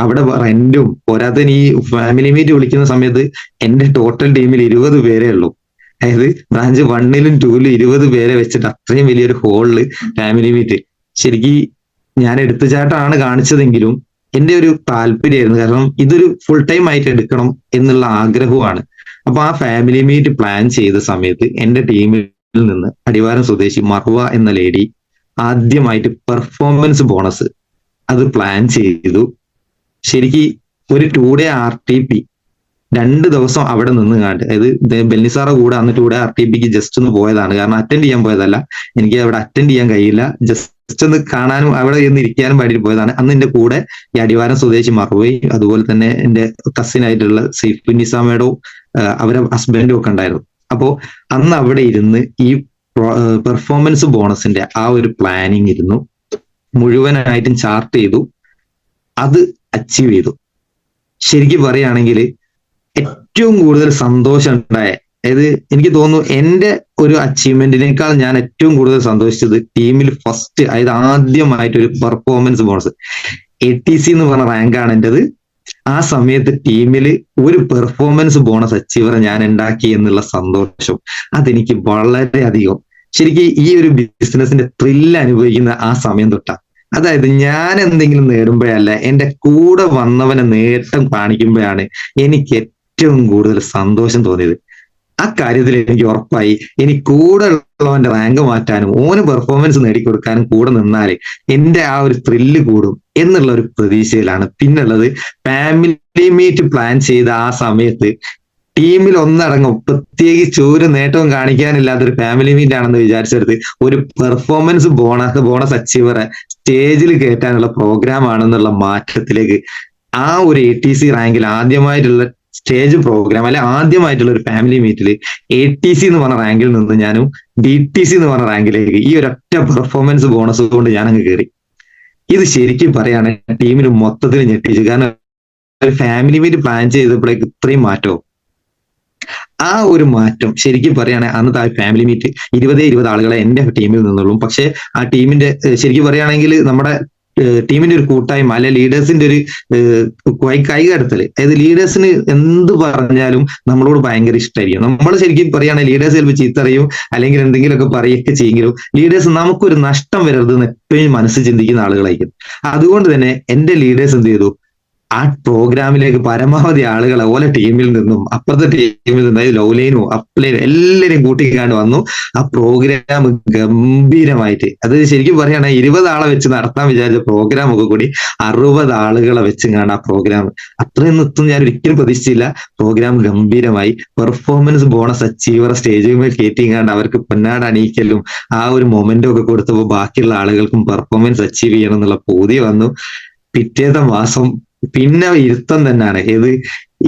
അവിടെ റെന്റും പോരാത്തതിന് ഈ ഫാമിലി മീറ്റ് വിളിക്കുന്ന സമയത്ത് എന്റെ ടോട്ടൽ ടീമിൽ 20 പേരേ ഉള്ളൂ. അതായത് ബ്രാഞ്ച് 1ലും 2ലും 20 പേരെ വെച്ചിട്ട് അത്രയും വലിയൊരു ഹോളില് ഫാമിലി മീറ്റ്. ശരിക്കും ഞാൻ എടുത്തുചാട്ടമാണ് കാണിച്ചതെങ്കിലും എന്റെ ഒരു താല്പര്യമായിരുന്നു. കാരണം ഇതൊരു ഫുൾ ടൈം ആയിട്ട് എടുക്കണം എന്നുള്ള ആഗ്രഹമാണ്. അപ്പൊ ആ ഫാമിലി മീറ്റ് പ്ലാൻ ചെയ്ത സമയത്ത് എന്റെ ടീമിൽ നിന്ന് അടിവാരം സ്വദേശി മർവ എന്ന ലേഡി ആദ്യമായിട്ട് പെർഫോമൻസ് ബോണസ് അത് പ്ലാൻ ചെയ്തു. ശരിക്കും ഒരു 2 ഡേ RTP 2 ദിവസം അവിടെ നിന്ന് കണ്ട്, അതായത് ബെന്നിസാറെ കൂടെ അന്ന് 2 ഡേ RTPക്ക് ജസ്റ്റ് ഒന്ന് പോയതാണ്. കാരണം അറ്റൻഡ് ചെയ്യാൻ പോയതല്ല, എനിക്ക് അവിടെ അറ്റൻഡ് ചെയ്യാൻ കഴിയില്ല, ജസ്റ്റ് ഒന്ന് കാണാനും അവിടെ ഒന്ന് ഇരിക്കാനും വേണ്ടിയിട്ട് പോയതാണ്. അന്ന് എന്റെ കൂടെ ഈ അടിവാരം സ്വദേശി മറുപടി, അതുപോലെ തന്നെ എന്റെ കസിൻ ആയിട്ടുള്ള സൈഫു നിസാമേടോ അവരെ ഹസ്ബൻഡും ഒക്കെ ഉണ്ടായിരുന്നു. അപ്പോ അന്ന് അവിടെ ഇരുന്ന് ഈ പെർഫോമൻസ് ബോണസിന്റെ ആ ഒരു പ്ലാനിങ് ഇരുന്നു, മുഴുവനായിട്ടും ചാർട്ട് ചെയ്തു, അത് അച്ചീവ് ചെയ്തു. ശരിക്കും പറയുകയാണെങ്കിൽ ഏറ്റവും കൂടുതൽ സന്തോഷം ഉണ്ടായ, അതായത് എനിക്ക് തോന്നുന്നു എന്റെ ഒരു അച്ചീവ്മെന്റിനേക്കാൾ ഞാൻ ഏറ്റവും കൂടുതൽ സന്തോഷിച്ചത് ടീമിൽ ഫസ്റ്റ്, അതായത് ആദ്യമായിട്ട് ഒരു പെർഫോമൻസ് ബോണസ് ATC എന്ന് പറഞ്ഞ റാങ്കാണ് എന്റേത്. ആ സമയത്ത് ടീമിൽ ഒരു പെർഫോമൻസ് ബോണസ് അച്ചീവർ ഞാൻ ഉണ്ടാക്കി എന്നുള്ള സന്തോഷം അതെനിക്ക് വളരെയധികം, ശരിക്കും ഈ ഒരു ബിസിനസിന്റെ ത്രില്ല് അനുഭവിക്കുന്ന ആ സമയം തൊട്ടാ. അതായത് ഞാൻ എന്തെങ്കിലും നേടുമ്പോഴല്ല, എന്റെ കൂടെ വന്നവനെ നേട്ടം കാണിക്കുമ്പോഴാണ് എനിക്ക് ഏറ്റവും കൂടുതൽ സന്തോഷം തോന്നിയത്. ആ കാര്യത്തിൽ എനിക്ക് ഉറപ്പായി ഇനി കൂടെ ഉള്ളവന്റെ റാങ്ക് മാറ്റാനും ഓന് പെർഫോമൻസ് നേടിക്കൊടുക്കാനും കൂടെ നിന്നാല് എന്റെ ആ ഒരു ത്രില്ല് കൂടും എന്നുള്ള ഒരു പ്രതീക്ഷയിലാണ്. പിന്നുള്ളത് ഫാമിലി മീറ്റ് പ്ലാൻ ചെയ്ത ആ സമയത്ത് ടീമിൽ ഒന്നടങ്കം പ്രത്യേകിച്ച് ഒരു നേട്ടവും കാണിക്കാനില്ലാത്തൊരു ഫാമിലി മീറ്റ് ആണെന്ന് വിചാരിച്ചെടുത്ത് ഒരു പെർഫോമൻസ് ബോണസ് അച്ചീവറെ സ്റ്റേജിൽ കയറ്റാനുള്ള പ്രോഗ്രാം ആണെന്നുള്ള മാറ്റത്തിലേക്ക് ആ ഒരു ATC റാങ്കിൽ ആദ്യമായിട്ടുള്ള സ്റ്റേജ് പ്രോഗ്രാം അല്ലെ ആദ്യമായിട്ടുള്ള ഒരു ഫാമിലി മീറ്റിൽ ATC എന്ന് പറഞ്ഞ റാങ്കിൽ നിന്ന് ഞാനും DTC എന്ന് പറഞ്ഞ റാങ്കിലേക്ക് ഈ ഒരൊറ്റ പെർഫോമൻസ് ബോണസ് കൊണ്ട് ഞാൻ അങ്ങ് കയറി. ഇത് ശരിക്കും പറയാണ് ടീമിന് മൊത്തത്തിൽ ഞെട്ടിച്ചു. കാരണം ഒരു ഫാമിലി മീറ്റ് പ്ലാൻ ചെയ്തപ്പോഴേക്ക് ഇത്രയും മാറ്റവും ആ ഒരു മാറ്റം ശരിക്കും പറയുകയാണെങ്കിൽ അന്നത്തെ ആ ഫാമിലി മീറ്റ് 20 ആളുകളെ എന്റെ ടീമിൽ നിന്നുള്ളൂ. പക്ഷെ ആ ടീമിന്റെ ശരിക്കും പറയുകയാണെങ്കിൽ നമ്മുടെ ടീമിന്റെ ഒരു കൂട്ടായ്മ അല്ലെ ലീഡേഴ്സിന്റെ ഒരു കൈകടത്തല്, അതായത് ലീഡേഴ്സിന് എന്ത് പറഞ്ഞാലും നമ്മളോട് ഭയങ്കര ഇഷ്ടമായിരിക്കും. നമ്മൾ ശരിക്കും പറയുകയാണെങ്കിൽ ലീഡേഴ്സ് ചിലപ്പോൾ ചീത്തറിയും അല്ലെങ്കിൽ എന്തെങ്കിലുമൊക്കെ പറയുകയൊക്കെ ചെയ്യെങ്കിലും ലീഡേഴ്സ് നമുക്കൊരു നഷ്ടം വരരുതെന്ന് എപ്പോഴും മനസ്സ് ചിന്തിക്കുന്ന ആളുകളായിരിക്കും. അതുകൊണ്ട് തന്നെ എന്റെ ലീഡേഴ്സ് എന്ത് ചെയ്തു, ആ പ്രോഗ്രാമിലേക്ക് പരമാവധി ആളുകളെ ഓലെ ടീമിൽ നിന്നും അപ്പുറത്തെ ടീമിൽ നിന്നും, അതായത് ലൗലൈനും അപ്ലൈനും എല്ലാവരെയും കൂട്ടിക്കാണ്ട് വന്നു. ആ പ്രോഗ്രാം ഗംഭീരമായിട്ട്, അത് ശരിക്കും പറയുകയാണെങ്കിൽ 20 ആളെ വെച്ച് നടത്താൻ വിചാരിച്ച പ്രോഗ്രാം ഒക്കെ കൂടി 60 ആളുകളെ വെച്ചും കാണാൻ ആ പ്രോഗ്രാം അത്രയൊന്നും എത്തും ഞാൻ ഒരിക്കലും പ്രതീക്ഷിച്ചില്ല. പ്രോഗ്രാം ഗംഭീരമായി. പെർഫോമൻസ് ബോണസ് അച്ചീവർ സ്റ്റേജിൽ കയറ്റിങ്ങാണ്ട് അവർക്ക് പൊന്നാട് അണിയിക്കലും ആ ഒരു മൊമെന്റും ഒക്കെ കൊടുത്തപ്പോൾ ബാക്കിയുള്ള ആളുകൾക്കും പെർഫോമൻസ് അച്ചീവ് ചെയ്യണം എന്നുള്ള പൂതി വന്നു. പിറ്റേത്തെ മാസം പിന്നെ ഇരുത്തം തന്നെയാണ്.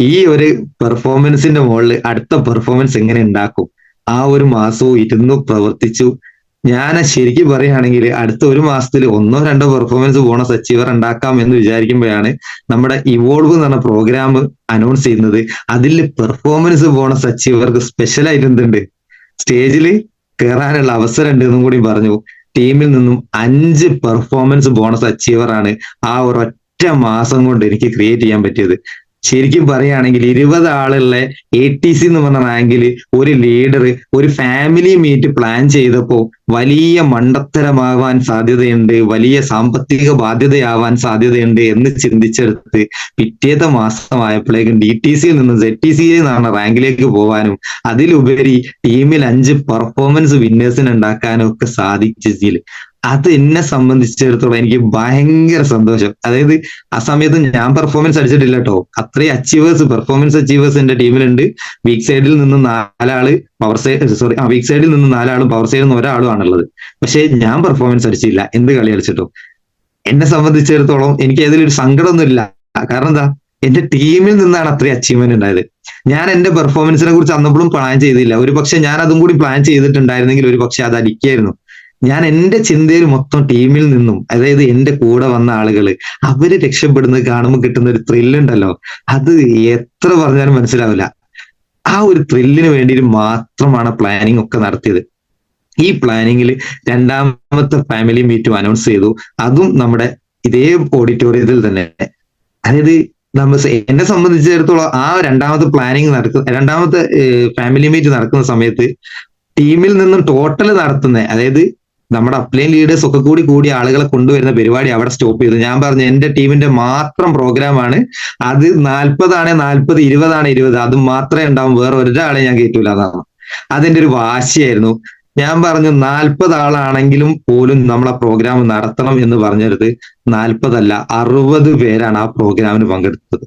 ഈ ഒരു പെർഫോമൻസിന്റെ മുകളിൽ അടുത്ത പെർഫോമൻസ് എങ്ങനെ ഉണ്ടാക്കും, ആ ഒരു മാസവും ഇരുന്നു പ്രവർത്തിച്ചു. ഞാൻ ശരിക്കും പറയുകയാണെങ്കിൽ അടുത്ത ഒരു മാസത്തിൽ 1-2 പെർഫോമൻസ് ബോണസ് അച്ചീവർ ഉണ്ടാക്കാം എന്ന് വിചാരിക്കുമ്പോഴാണ് നമ്മുടെ ഇവോൾവ് എന്ന് പറഞ്ഞ പ്രോഗ്രാം അനൗൺസ് ചെയ്യുന്നത്. അതിൽ പെർഫോമൻസ് ബോണസ് അച്ചീവർക്ക് സ്പെഷ്യൽ ആയിട്ട് എന്തുണ്ട്, സ്റ്റേജിൽ കയറാനുള്ള അവസരം ഉണ്ട് എന്നും കൂടി പറഞ്ഞു. ടീമിൽ നിന്നും 5 പെർഫോമൻസ് ബോണസ് അച്ചീവർ ആണ് ആ ഒരു മാസം കൊണ്ട് എനിക്ക് ക്രിയേറ്റ് ചെയ്യാൻ പറ്റിയത്. ശരിക്കും പറയുകയാണെങ്കിൽ 20 ആളുള്ള ATC എന്ന് പറഞ്ഞ റാങ്കിൽ ഒരു ലീഡർ ഒരു ഫാമിലി മീറ്റ് പ്ലാൻ ചെയ്തപ്പോ വലിയ മണ്ടത്തരമാവാൻ സാധ്യതയുണ്ട്, വലിയ സാമ്പത്തിക ബാധ്യതയാവാൻ സാധ്യതയുണ്ട് എന്ന് ചിന്തിച്ചെടുത്ത് പിറ്റേത്തെ മാസമായപ്പോഴേക്കും DTCയിൽ നിന്ന് ZTC എന്നാണ് റാങ്കിലേക്ക് പോകാനും അതിലുപരി ടീമിൽ 5 പെർഫോമൻസ് വിന്നേഴ്സിന് ഉണ്ടാക്കാനും ഒക്കെ സാധിച്ചതിൽ അത് എന്നെ സംബന്ധിച്ചിടത്തോളം എനിക്ക് ഭയങ്കര സന്തോഷം. അതായത് ആ സമയത്ത് ഞാൻ പെർഫോമൻസ് അടിച്ചിട്ടില്ല കേട്ടോ, അത്രയും പെർഫോമൻസ് അച്ചീവേഴ്സ് എന്റെ ടീമിലുണ്ട്. വീക്ക് സൈഡിൽ നിന്ന് 4 ആള്, പവർ സൈഡ് വീക്ക് സൈഡിൽ നിന്ന് 4 ആളും പവർ സൈഡിൽ നിന്ന് ഒരാളും ആണുള്ളത്. പക്ഷെ ഞാൻ പെർഫോമൻസ് അടിച്ചില്ല, എന്ത് കളി കളിച്ചിട്ടോ. എന്നെ സംബന്ധിച്ചിടത്തോളം എനിക്ക് അതിലൊരു സങ്കടമൊന്നുമില്ല. കാരണം എന്താ, എന്റെ ടീമിൽ നിന്നാണ് അത്രയും അച്ചീവ്മെന്റ് ഉണ്ടായത്. ഞാൻ എന്റെ പെർഫോമൻസിനെ കുറിച്ച് അന്നപ്പോഴും പ്ലാൻ ചെയ്തില്ല. ഒരു പക്ഷെ ഞാൻ അതും കൂടി പ്ലാൻ ചെയ്തിട്ടുണ്ടായിരുന്നെങ്കിൽ ഒരു പക്ഷെ അത് അടിക്കായിരുന്നു. ഞാൻ എന്റെ ചിന്തയിൽ മൊത്തം ടീമിൽ നിന്നും, അതായത് എന്റെ കൂടെ വന്ന ആളുകള് അവര് രക്ഷപ്പെടുന്നത് കാണുമ്പോൾ കിട്ടുന്ന ഒരു ത്രില്ലുണ്ടല്ലോ, അത് എത്ര പറഞ്ഞാലും മനസ്സിലാവില്ല. ആ ഒരു ത്രില്ലിന് വേണ്ടിയിട്ട് മാത്രമാണ് പ്ലാനിങ് ഒക്കെ നടത്തിയത്. ഈ പ്ലാനിങ്ങിൽ രണ്ടാമത്തെ ഫാമിലി മീറ്റും അനൗൺസ് ചെയ്തു, അതും നമ്മുടെ ഇതേ ഓഡിറ്റോറിയത്തിൽ തന്നെ. അതായത് എന്നെ സംബന്ധിച്ചിടത്തോളം ആ രണ്ടാമത്തെ ഫാമിലി മീറ്റ് നടക്കുന്ന സമയത്ത് ടീമിൽ നിന്നും ടോട്ടൽ നടത്തുന്നത്, അതായത് നമ്മുടെ അപ്ലൈൻ ലീഡേഴ്സ് ഒക്കെ കൂടി ആളുകളെ കൊണ്ടുവരുന്ന പരിപാടി അവിടെ സ്റ്റോപ്പ് ചെയ്തു. ഞാൻ പറഞ്ഞു എന്റെ ടീമിന്റെ മാത്രം പ്രോഗ്രാമാണ്, അത് 40 ആണ് 40, 20 ആണ് 20, അത് മാത്രമേ ഉണ്ടാവും, വേറെ ഒരാളെ ഞാൻ കയറ്റൂല. അതാണ് അതെന്റെ ഒരു വാശിയായിരുന്നു. ഞാൻ പറഞ്ഞു 40 ആളാണെങ്കിലും പോലും നമ്മളെ പ്രോഗ്രാം നടത്തണം എന്ന് പറഞ്ഞെടുത്ത് 40 അല്ല 60 പേരാണ് ആ പ്രോഗ്രാമിന് പങ്കെടുത്തത്.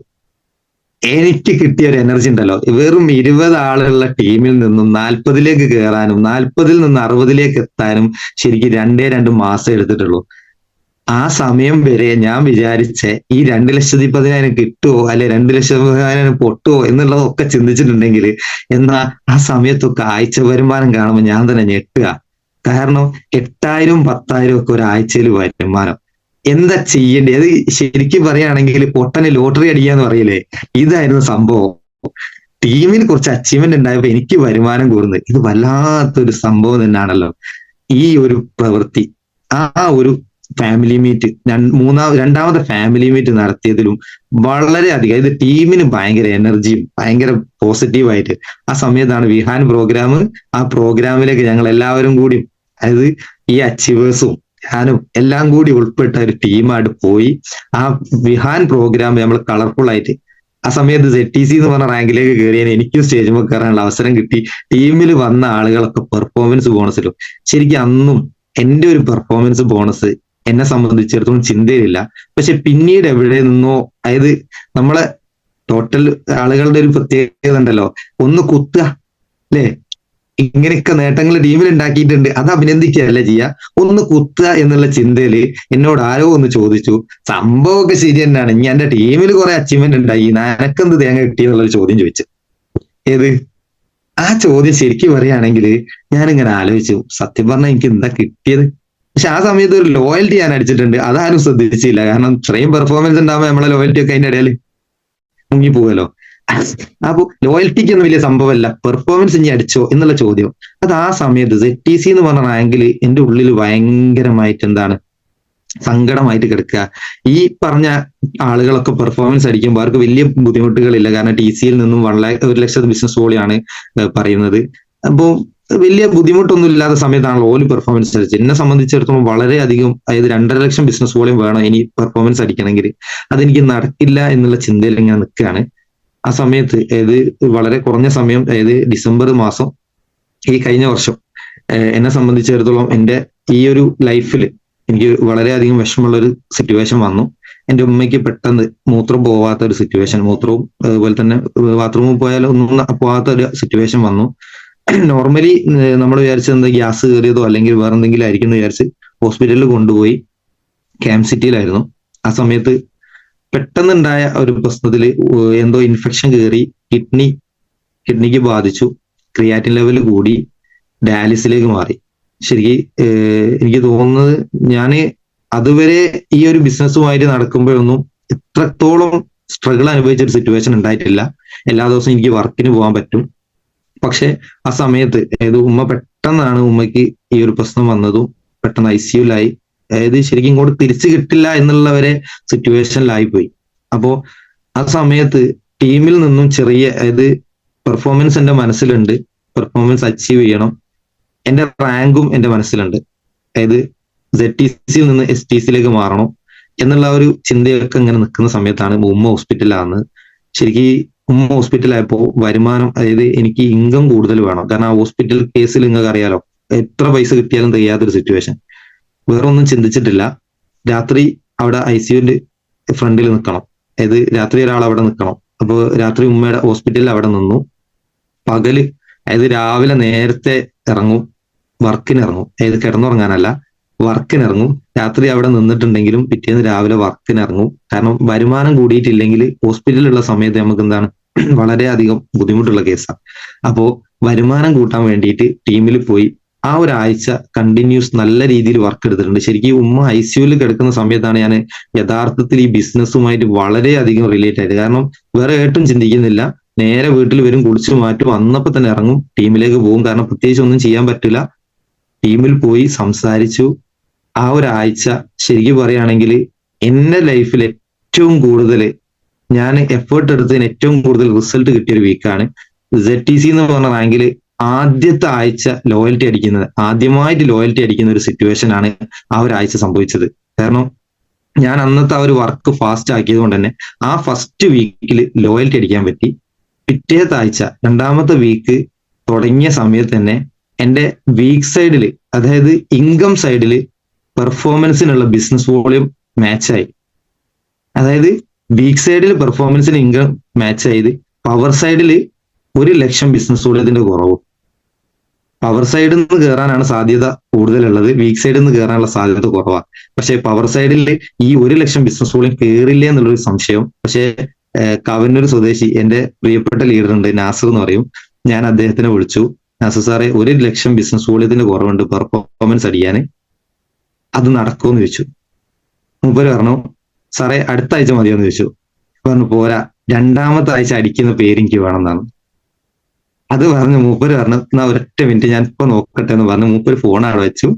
എനിക്ക് കിട്ടിയ ഒരു എനർജി ഉണ്ടല്ലോ, വെറും 20 ആളുള്ള ടീമിൽ നിന്നും 40ലേക്ക് കയറാനും 40ൽ നിന്ന് 60ലേക്ക് എത്താനും ശരിക്കും 2 മാസം എടുത്തിട്ടുള്ളൂ. ആ സമയം വരെ ഞാൻ വിചാരിച്ച ഈ 2,10,000 കിട്ടുമോ അല്ലെ 2,10,000 പൊട്ടുമോ എന്നുള്ളതൊക്കെ ചിന്തിച്ചിട്ടുണ്ടെങ്കിൽ, എന്നാ ആ സമയത്തൊക്കെ ആഴ്ച വരുമാനം കാണുമ്പോൾ ഞാൻ തന്നെ ഞെട്ടുക. കാരണം 8,000 10,000 ഒക്കെ ഒരാഴ്ചയിൽ വരുമാനം. എന്താ ചെയ്യേണ്ടത്? അത് ശരിക്കും പറയുകയാണെങ്കിൽ പൊട്ടന് ലോട്ടറി അടിക്കാന്ന് പറയില്ലേ, ഇതായിരുന്നു സംഭവം. ടീമിന് കുറച്ച് അച്ചീവ്മെന്റ് ഉണ്ടായപ്പോ എനിക്ക് വരുമാനം കൂടുന്നത്, ഇത് വല്ലാത്തൊരു സംഭവം തന്നെയാണല്ലോ. ഈ ഒരു പ്രവൃത്തി, ആ ഒരു ഫാമിലി മീറ്റ്, രണ്ടാമത്തെ ഫാമിലി മീറ്റ് നടത്തിയതിലും വളരെയധികം ഇത് ടീമിന് ഭയങ്കര എനർജിയും ഭയങ്കര പോസിറ്റീവായിട്ട് ആ സമയത്താണ് വിഹാൻ പ്രോഗ്രാം. ആ പ്രോഗ്രാമിലേക്ക് ഞങ്ങൾ എല്ലാവരും കൂടി, അതായത് ഈ അച്ചീവേഴ്സും ഞാനും എല്ലാം കൂടി ഉൾപ്പെട്ട ഒരു ടീമായിട്ട് പോയി ആ വിഹാൻ പ്രോഗ്രാം നമ്മൾ കളർഫുൾ ആയിട്ട്. ആ സമയത്ത് ZTC എന്ന് പറഞ്ഞ റാങ്കിലേക്ക് കയറിയാൽ എനിക്കും സ്റ്റേജിൽ കയറാനുള്ള അവസരം കിട്ടി. ടീമിൽ വന്ന ആളുകളൊക്കെ പെർഫോമൻസ് ബോണസിലും. ശരിക്കും അന്നും എന്റെ ഒരു പെർഫോമൻസ് ബോണസ് എന്നെ സംബന്ധിച്ചിടത്തോളം ചിന്തയിലില്ല. പക്ഷെ പിന്നീട് എവിടെ നിന്നോ, അതായത് നമ്മളെ ടോട്ടൽ ആളുകളുടെ ഒരു പ്രത്യേകത ഉണ്ടല്ലോ, ഒന്ന് കുത്തുക അല്ലേ, ഇങ്ങനെയൊക്കെ നേട്ടങ്ങൾ ടീമിൽ ഉണ്ടാക്കിയിട്ടുണ്ട്, അത് അഭിനന്ദിക്കുകയല്ല ചെയ്യുക, ഒന്ന് കുത്തുക എന്നുള്ള ചിന്തയില് എന്നോട് ആരോ ഒന്ന് ചോദിച്ചു. സംഭവമൊക്കെ ശരി തന്നെയാണ്, ഇനി എന്റെ ടീമിൽ കുറെ അച്ചീവ്മെന്റ് ഉണ്ടായി, നിനക്കെന്ത് തേങ്ങ കിട്ടിയെന്നുള്ളൊരു ചോദ്യം ചോദിച്ചു. ഏത് ആ ചോദ്യം ശരിക്കും പറയുകയാണെങ്കിൽ ഞാനിങ്ങനെ ആലോചിച്ചു, സത്യം പറഞ്ഞാൽ എനിക്ക് എന്താ കിട്ടിയത്. പക്ഷെ ആ സമയത്ത് ഒരു ലോയൽറ്റി ഞാൻ അടിച്ചിട്ടുണ്ട്, അതാരും ശ്രദ്ധിച്ചില്ല. കാരണം ഇത്രയും പെർഫോമൻസ് ഉണ്ടാകുമ്പോൾ നമ്മളെ ലോയൽറ്റി ഒക്കെ അതിന്റെ ഇടയിൽ മുങ്ങിപ്പോവല്ലോ. അപ്പൊ ലോയൽറ്റിക്കൊന്നും വലിയ സംഭവമല്ല, പെർഫോമൻസ് ഇനി അടിച്ചോ എന്നുള്ള ചോദ്യം. അത് ആ സമയത്ത് ZTC എന്ന് പറഞ്ഞ റാങ്കിൽ എന്റെ ഉള്ളിൽ ഭയങ്കരമായിട്ട് എന്താണ് സങ്കടമായിട്ട് കിടക്കുക. ഈ പറഞ്ഞ ആളുകളൊക്കെ പെർഫോമൻസ് അടിക്കുമ്പോൾ അവർക്ക് വലിയ ബുദ്ധിമുട്ടുകളില്ല, കാരണം TCയിൽ നിന്നും 1,00,000 ബിസിനസ് വോളിയാണ് പറയുന്നത്. അപ്പോൾ വലിയ ബുദ്ധിമുട്ടൊന്നും ഇല്ലാത്ത സമയത്താണല്ലോ ഓല് പെർഫോമൻസ് അടിച്ചത്. എന്നെ സംബന്ധിച്ചിടത്തോളം വളരെയധികം, അതായത് 2,50,000 ബിസിനസ് വോളിയം വേണം ഇനി പെർഫോമൻസ് അടിക്കണമെങ്കിൽ, അതെനിക്ക് നടക്കില്ല എന്നുള്ള ചിന്തയിൽ ഇങ്ങനെ നിൽക്കുകയാണ്. ആ സമയത്ത് അതായത് വളരെ കുറഞ്ഞ സമയം, അതായത് ഡിസംബർ മാസം ഈ കഴിഞ്ഞ വർഷം എന്നെ സംബന്ധിച്ചിടത്തോളം എൻ്റെ ഈ ഒരു ലൈഫിൽ എനിക്ക് വളരെയധികം വിഷമമുള്ള ഒരു സിറ്റുവേഷൻ വന്നു. എൻ്റെ ഉമ്മയ്ക്ക് പെട്ടെന്ന് മൂത്രം പോവാത്ത ഒരു സിറ്റുവേഷൻ, മൂത്രവും അതുപോലെ തന്നെ ബാത്റൂമിൽ പോയാലും ഒന്നും പോവാത്ത ഒരു സിറ്റുവേഷൻ വന്നു. നോർമലി നമ്മൾ വിചാരിച്ചത് എന്താ ഗ്യാസ് കയറിയതോ അല്ലെങ്കിൽ വേറെ എന്തെങ്കിലും ആയിരിക്കും എന്ന് വിചാരിച്ച് ഹോസ്പിറ്റലിൽ കൊണ്ടുപോയി. ക്യാംസിറ്റിയിലായിരുന്നു. ആ സമയത്ത് പെട്ടെന്നുണ്ടായ ഒരു പ്രശ്നത്തിൽ എന്തോ ഇൻഫെക്ഷൻ കയറി കിഡ്നിക്ക് ബാധിച്ചു, ക്രിയാറ്റിൻ ലെവൽ കൂടി, ഡയാലിസിലേക്ക് മാറി. ശരിക്കും എനിക്ക് തോന്നുന്നത് ഞാൻ അതുവരെ ഈ ഒരു ബിസിനസ്സുമായിട്ട് നടക്കുമ്പോഴൊന്നും ഇത്രത്തോളം സ്ട്രഗിൾ അനുഭവിച്ച ഒരു സിറ്റുവേഷൻ ഉണ്ടായിട്ടില്ല. എല്ലാ ദിവസവും എനിക്ക് വർക്കിന് പോകാൻ പറ്റും. പക്ഷെ ആ സമയത്ത് അതായത് പെട്ടെന്നാണ് ഉമ്മയ്ക്ക് ഈ ഒരു പ്രശ്നം വന്നതും പെട്ടെന്ന് ICUലായി. അതായത് ശരിക്കും ഇങ്ങോട്ട് തിരിച്ചു കിട്ടില്ല എന്നുള്ള വരെ സിറ്റുവേഷനിലായി പോയി. അപ്പോ ആ സമയത്ത് ടീമിൽ നിന്നും ചെറിയ, അതായത് പെർഫോമൻസ് എന്റെ മനസ്സിലുണ്ട്, പെർഫോമൻസ് അച്ചീവ് ചെയ്യണം, എന്റെ റാങ്കും എന്റെ മനസ്സിലുണ്ട്, അതായത് ZTCയിൽ നിന്ന് STCയിലേക്ക് മാറണം എന്നുള്ള ഒരു ചിന്തയൊക്കെ ഇങ്ങനെ നിൽക്കുന്ന സമയത്താണ് ഉമ്മ ഹോസ്പിറ്റലിലാകുന്നത്. ശരിക്കും ഉമ്മ ഹോസ്പിറ്റലായപ്പോ വരുമാനം, അതായത് എനിക്ക് ഇൻകം കൂടുതൽ വേണം. കാരണം ആ ഹോസ്പിറ്റൽ കേസിൽ നിങ്ങൾക്ക് അറിയാലോ, എത്ര പൈസ കിട്ടിയാലും തികയാത്തൊരു സിറ്റുവേഷൻ. വേറെ ഒന്നും ചിന്തിച്ചിട്ടില്ല. രാത്രി അവിടെ ICUവിന്റെ ഫ്രണ്ടിൽ നിൽക്കണം, അതായത് രാത്രി ഒരാൾ അവിടെ നിൽക്കണം. അപ്പൊ രാത്രി ഉമ്മയുടെ ഹോസ്പിറ്റലിൽ അവിടെ നിന്നു. പകല്, അതായത് രാവിലെ നേരത്തെ ഇറങ്ങും, വർക്കിന് ഇറങ്ങും, അതായത് കിടന്നുറങ്ങാനല്ല, വർക്കിന് ഇറങ്ങും. രാത്രി അവിടെ നിന്നിട്ടുണ്ടെങ്കിലും പിറ്റേന്ന് രാവിലെ വർക്കിന് ഇറങ്ങും. കാരണം വരുമാനം കൂടിയിട്ടില്ലെങ്കിൽ ഹോസ്പിറ്റലിലുള്ള സമയത്ത് നമുക്ക് എന്താണ് വളരെയധികം ബുദ്ധിമുട്ടുള്ള കേസാണ്. അപ്പോ വരുമാനം കൂട്ടാൻ വേണ്ടിയിട്ട് ടീമിൽ പോയി ആ ഒരാഴ്ച കണ്ടിന്യൂസ് നല്ല രീതിയിൽ വർക്ക് എടുത്തിട്ടുണ്ട്. ശരിക്കും ഉമ്മ ICUവിൽ കിടക്കുന്ന സമയത്താണ് ഞാൻ യഥാർത്ഥത്തിൽ ഈ ബിസിനസ്സുമായിട്ട് വളരെയധികം റിലേറ്റ് ആയത്. കാരണം വേറെ ഏട്ടും ചിന്തിക്കുന്നില്ല, നേരെ വീട്ടിൽ വരും, കുളിച്ചു മാറ്റും, വന്നപ്പോ തന്നെ ഇറങ്ങും, ടീമിലേക്ക് പോകും. കാരണം പ്രത്യേകിച്ച് ഒന്നും ചെയ്യാൻ പറ്റില്ല. ടീമിൽ പോയി സംസാരിച്ചു. ആ ഒരാഴ്ച ശരിക്കും പറയുകയാണെങ്കിൽ എന്റെ ലൈഫിൽ ഏറ്റവും കൂടുതൽ ഞാൻ എഫേർട്ട് എടുത്തതിന് ഏറ്റവും കൂടുതൽ റിസൾട്ട് കിട്ടിയ ഒരു വീക്കാണ്. ZTC എന്ന് പറഞ്ഞ റാങ്കിൽ ആദ്യത്തെ ആഴ്ച ലോയൽറ്റി അടിക്കുന്നത്, ആദ്യമായിട്ട് ലോയൽറ്റി അടിക്കുന്ന ഒരു സിറ്റുവേഷൻ ആണ് ആ ഒരാഴ്ച സംഭവിച്ചത്. കാരണം ഞാൻ അന്നത്തെ ആ ഒരു വർക്ക് ഫാസ്റ്റ് ആക്കിയത് കൊണ്ട് തന്നെ ആ ഫസ്റ്റ് വീക്കിൽ ലോയൽറ്റി അടിക്കാൻ പറ്റി. പിറ്റേത്തെ ആഴ്ച, രണ്ടാമത്തെ വീക്ക് തുടങ്ങിയ സമയത്ത് തന്നെ എന്റെ വീക്ക് സൈഡിൽ, അതായത് ഇൻകം സൈഡിൽ പെർഫോമൻസിനുള്ള ബിസിനസ് വോളിയം മാച്ചായി. അതായത് വീക്ക് സൈഡിൽ പെർഫോമൻസിന് ഇൻകം മാച്ച് ആയത്, പവർ സൈഡിൽ 1,00,000 ബിസിനസ് വോളിയത്തിന്റെ കുറവും. പവർ സൈഡിൽ നിന്ന് കയറാനാണ് സാധ്യത കൂടുതലുള്ളത്, വീക്ക് സൈഡിൽ നിന്ന് കയറാനുള്ള സാധ്യത കുറവാണ്. പക്ഷെ പവർ സൈഡിൽ ഈ 1,00,000 ബിസിനസ് വോളിയം കയറില്ലേ എന്നുള്ളൊരു സംശയം. പക്ഷെ കവന്നൂർ സ്വദേശി എന്റെ പ്രിയപ്പെട്ട ലീഡർ ഉണ്ട്, നാസർ എന്ന് പറയും. ഞാൻ അദ്ദേഹത്തിനെ വിളിച്ചു, നാസർ സാറെ 1,00,000 ബിസിനസ് വോളിയത്തിന്റെ കുറവുണ്ട് പെർഫോമൻസ് അടിയാന്, അത് നടക്കുമെന്ന് ചോദിച്ചു. മൂപ്പര് പറഞ്ഞു, സാറേ അടുത്ത ആഴ്ച മതിയോന്ന് ചോദിച്ചു. പറഞ്ഞു പോരാ, രണ്ടാമത്തെ ആഴ്ച അടിക്കുന്ന പേര് എനിക്ക് വേണമെന്നാണ്. അത് പറഞ്ഞു മൂപ്പര് പറഞ്ഞു, എന്നാ ഒരൊറ്റ മിനിറ്റ് ഞാൻ ഇപ്പൊ നോക്കട്ടെ എന്ന് പറഞ്ഞു. മൂപ്പര് ഫോൺ അവിടെ വെച്ചു.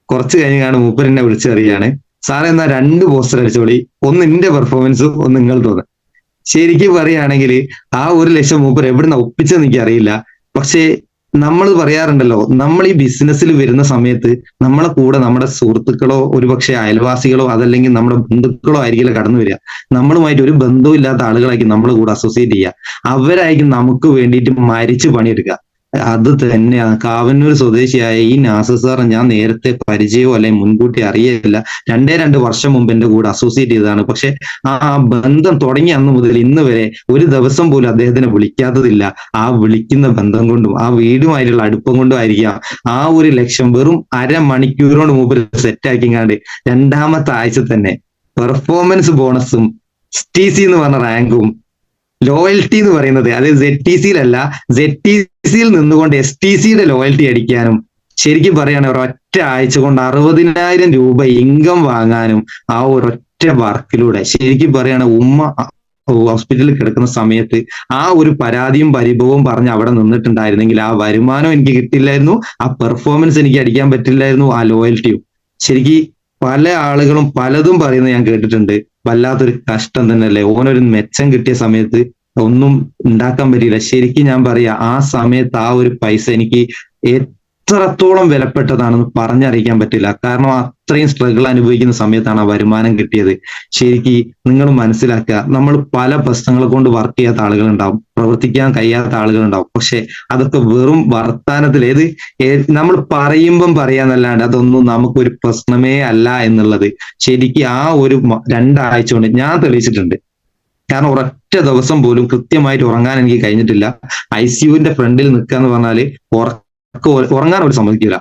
കുറച്ച് കഴിഞ്ഞാണ് മൂപ്പര് എന്നെ വിളിച്ചറിയാണ്, സാറേ എന്നാ 2 പോസ്റ്റർ അടിച്ചോളി, ഒന്ന് എന്റെ പെർഫോമൻസും ഒന്ന് നിങ്ങൾ തോന്നുന്നു. ശരിക്കും പറയുകയാണെങ്കിൽ ആ 1,00,000 മൂപ്പർ എവിടുന്ന ഒപ്പിച്ചെന്ന് എനിക്ക് അറിയില്ല. പക്ഷേ നമ്മൾ പറയാറുണ്ടല്ലോ, നമ്മൾ ഈ ബിസിനസ്സിൽ വരുന്ന സമയത്ത് നമ്മളെ കൂടെ നമ്മുടെ സുഹൃത്തുക്കളോ ഒരുപക്ഷെ അയൽവാസികളോ അതല്ലെങ്കിൽ നമ്മുടെ ബന്ധുക്കളോ ആയിരിക്കില്ല കടന്നു വരിക. നമ്മളുമായിട്ട് ഒരു ബന്ധവും ഇല്ലാത്ത ആളുകളായിരിക്കും നമ്മുടെ കൂടെ അസോസിയേറ്റ് ചെയ്യുക. അവരായിരിക്കും നമുക്ക് വേണ്ടിയിട്ട് മരിച്ച് പണിയെടുക്കുക. അത് തന്നെയാണ് കാവന്നൂർ സ്വദേശിയായ ഈ നാസർ സാർ ഞാൻ നേരത്തെ പരിചയമോ അല്ലെങ്കിൽ മുൻകൂട്ടി അറിയില്ല. 2 വർഷം മുമ്പ് എന്റെ കൂടെ അസോസിയേറ്റ് ചെയ്തതാണ്. പക്ഷെ ആ ബന്ധം തുടങ്ങിയ അന്ന് മുതൽ ഇന്ന് വരെ ഒരു ദിവസം പോലും അദ്ദേഹത്തിനെ വിളിക്കാത്തതില്ല. ആ വിളിക്കുന്ന ബന്ധം കൊണ്ടും ആ വീടുമായിട്ടുള്ള അടുപ്പം കൊണ്ടും ആയിരിക്കാം ആ 1,00,000 വെറും അരമണിക്കൂറോട് മുമ്പ് സെറ്റാക്കിങ്ങാണ്ട് രണ്ടാമത്തെ ആഴ്ച തന്നെ പെർഫോമൻസ് ബോണസും STC എന്ന് പറഞ്ഞ റാങ്കും ലോയൽറ്റി എന്ന് പറയുന്നത്, അതായത് ZTCയിലല്ല, ZTCയിൽ നിന്നുകൊണ്ട് STCയുടെ ലോയൽറ്റി അടിക്കാനും, ശരിക്കും പറയുകയാണെങ്കിൽ ഒരൊറ്റ ആഴ്ച കൊണ്ട് 60,000 രൂപ ഇൻകം വാങ്ങാനും ആ ഒരൊറ്റ വർക്കിലൂടെ, ശരിക്കും പറയുകയാണെങ്കിൽ ഉമ്മ ഹോസ്പിറ്റലിൽ കിടക്കുന്ന സമയത്ത് ആ ഒരു പരാതിയും പരിഭവവും പറഞ്ഞ് അവിടെ നിന്നിട്ടുണ്ടായിരുന്നെങ്കിൽ ആ വരുമാനം എനിക്ക് കിട്ടില്ലായിരുന്നു, ആ പെർഫോമൻസ് എനിക്ക് അടിക്കാൻ പറ്റില്ലായിരുന്നു, ആ ലോയൽറ്റിയും. ശരിക്കും പല ആളുകളും പലതും പറയുന്നത് ഞാൻ കേട്ടിട്ടുണ്ട്. വല്ലാത്തൊരു കഷ്ടം തന്നെയല്ലേ, ഓനൊരു മെച്ചം കിട്ടിയ സമയത്ത് ഒന്നും ഉണ്ടാക്കാൻ പറ്റിയില്ല. ശരിക്കും ഞാൻ പറയാ, ആ സമയത്ത് ആ ഒരു പൈസ എനിക്ക് എത്രത്തോളം വിലപ്പെട്ടതാണെന്ന് പറഞ്ഞറിയിക്കാൻ പറ്റില്ല. കാരണം അത്രയും സ്ട്രഗിൾ അനുഭവിക്കുന്ന സമയത്താണ് ആ വരുമാനം കിട്ടിയത്. ശരിക്കും നിങ്ങൾ മനസ്സിലാക്കുക, നമ്മൾ പല പ്രശ്നങ്ങളെ കൊണ്ട് വർക്ക് ചെയ്യാത്ത ആളുകളുണ്ടാവും, പ്രവർത്തിക്കാൻ കഴിയാത്ത ആളുകളുണ്ടാവും. പക്ഷെ അതൊക്കെ വെറും വർത്താനത്തിൽ, നമ്മൾ പറയുമ്പം പറയാന്നല്ലാണ്ട് അതൊന്നും നമുക്കൊരു പ്രശ്നമേ അല്ല എന്നുള്ളത് ശരിക്കും ആ ഒരു 2 ആഴ്ച കൊണ്ട് ഞാൻ തെളിയിച്ചിട്ടുണ്ട്. കാരണം ഒരൊറ്റ ദിവസം പോലും കൃത്യമായിട്ട് ഉറങ്ങാൻ എനിക്ക് കഴിഞ്ഞിട്ടില്ല. ICUവിന്റെ ഫ്രണ്ടിൽ നിൽക്കുക എന്ന് പറഞ്ഞാല് ഉറങ്ങാൻ ഒരു സമ്മതിക്കില്ല.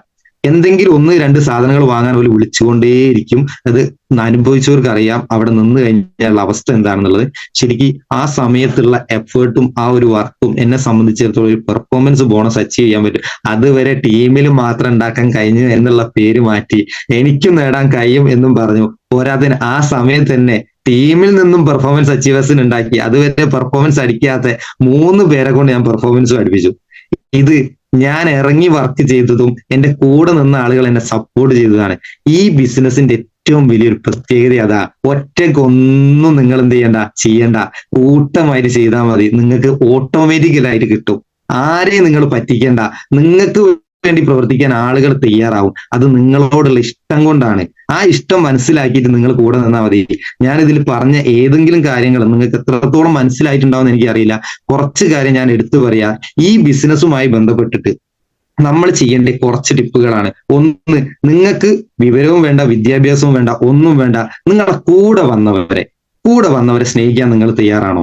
എന്തെങ്കിലും 1-2 സാധനങ്ങൾ വാങ്ങാൻ ഒരു വിളിച്ചുകൊണ്ടേയിരിക്കും. അത് അനുഭവിച്ചവർക്ക് അറിയാം അവിടെ നിന്ന് കഴിഞ്ഞാലുള്ള അവസ്ഥ എന്താണെന്നുള്ളത്. ശരിക്കും ആ സമയത്തുള്ള എഫേർട്ടും ആ ഒരു വർക്കും എന്നെ സംബന്ധിച്ചിടത്തോളം ഒരു പെർഫോമൻസ് ബോണസ് അച്ചീവ് ചെയ്യാൻ പറ്റും. അതുവരെ ടീമിൽ മാത്രം ഉണ്ടാക്കാൻ കഴിഞ്ഞു എന്നുള്ള പേര് മാറ്റി എനിക്കും നേടാൻ കഴിയും എന്നും പറഞ്ഞു. പോരാതിന് ആ സമയത്ത് തന്നെ ടീമിൽ നിന്നും പെർഫോമൻസ് അച്ചീവേഴ്സിന് ഉണ്ടാക്കി. അതുവരെ പെർഫോമൻസ് അടിക്കാത്ത 3 പേരെ കൊണ്ട് ഞാൻ പെർഫോമൻസും അടുപ്പിച്ചു. ഇത് ഞാൻ ഇറങ്ങി വർക്ക് ചെയ്തതും എന്റെ കൂടെ നിന്ന ആളുകൾ എന്നെ സപ്പോർട്ട് ചെയ്തതാണ്. ഈ ബിസിനസിന്റെ ഏറ്റവും വലിയൊരു പ്രത്യേകത അതാ. ഒറ്റക്കൊന്നും നിങ്ങൾ എന്ത് ചെയ്യണ്ട, കൂട്ടമായിട്ട് ചെയ്താൽ മതി. നിങ്ങൾക്ക് ഓട്ടോമാറ്റിക്കലായിട്ട് കിട്ടും. ആരെയും നിങ്ങൾ പറ്റിക്കണ്ട. നിങ്ങൾക്ക് വേണ്ടി പ്രവർത്തിക്കാൻ ആളുകൾ തയ്യാറാവും. അത് നിങ്ങളോടുള്ള ഇഷ്ടം കൊണ്ടാണ്. ആ ഇഷ്ടം മനസ്സിലാക്കിയിട്ട് നിങ്ങൾ കൂടെ നിന്നാൽ മതി. ഞാനിതിൽ പറഞ്ഞ ഏതെങ്കിലും കാര്യങ്ങൾ നിങ്ങൾക്ക് എത്രത്തോളം മനസ്സിലായിട്ടുണ്ടാവും എനിക്കറിയില്ല. കുറച്ച് കാര്യം ഞാൻ എടുത്തു പറയാ. ഈ ബിസിനസ്സുമായി ബന്ധപ്പെട്ടിട്ട് നമ്മൾ ചെയ്യേണ്ട കുറച്ച് ടിപ്പുകളാണ്. ഒന്ന്, നിങ്ങൾക്ക് വിവരവും വേണ്ട, വിദ്യാഭ്യാസവും വേണ്ട, ഒന്നും വേണ്ട. നിങ്ങളുടെ കൂടെ വന്നവരെ സ്നേഹിക്കാൻ നിങ്ങൾ തയ്യാറാണോ?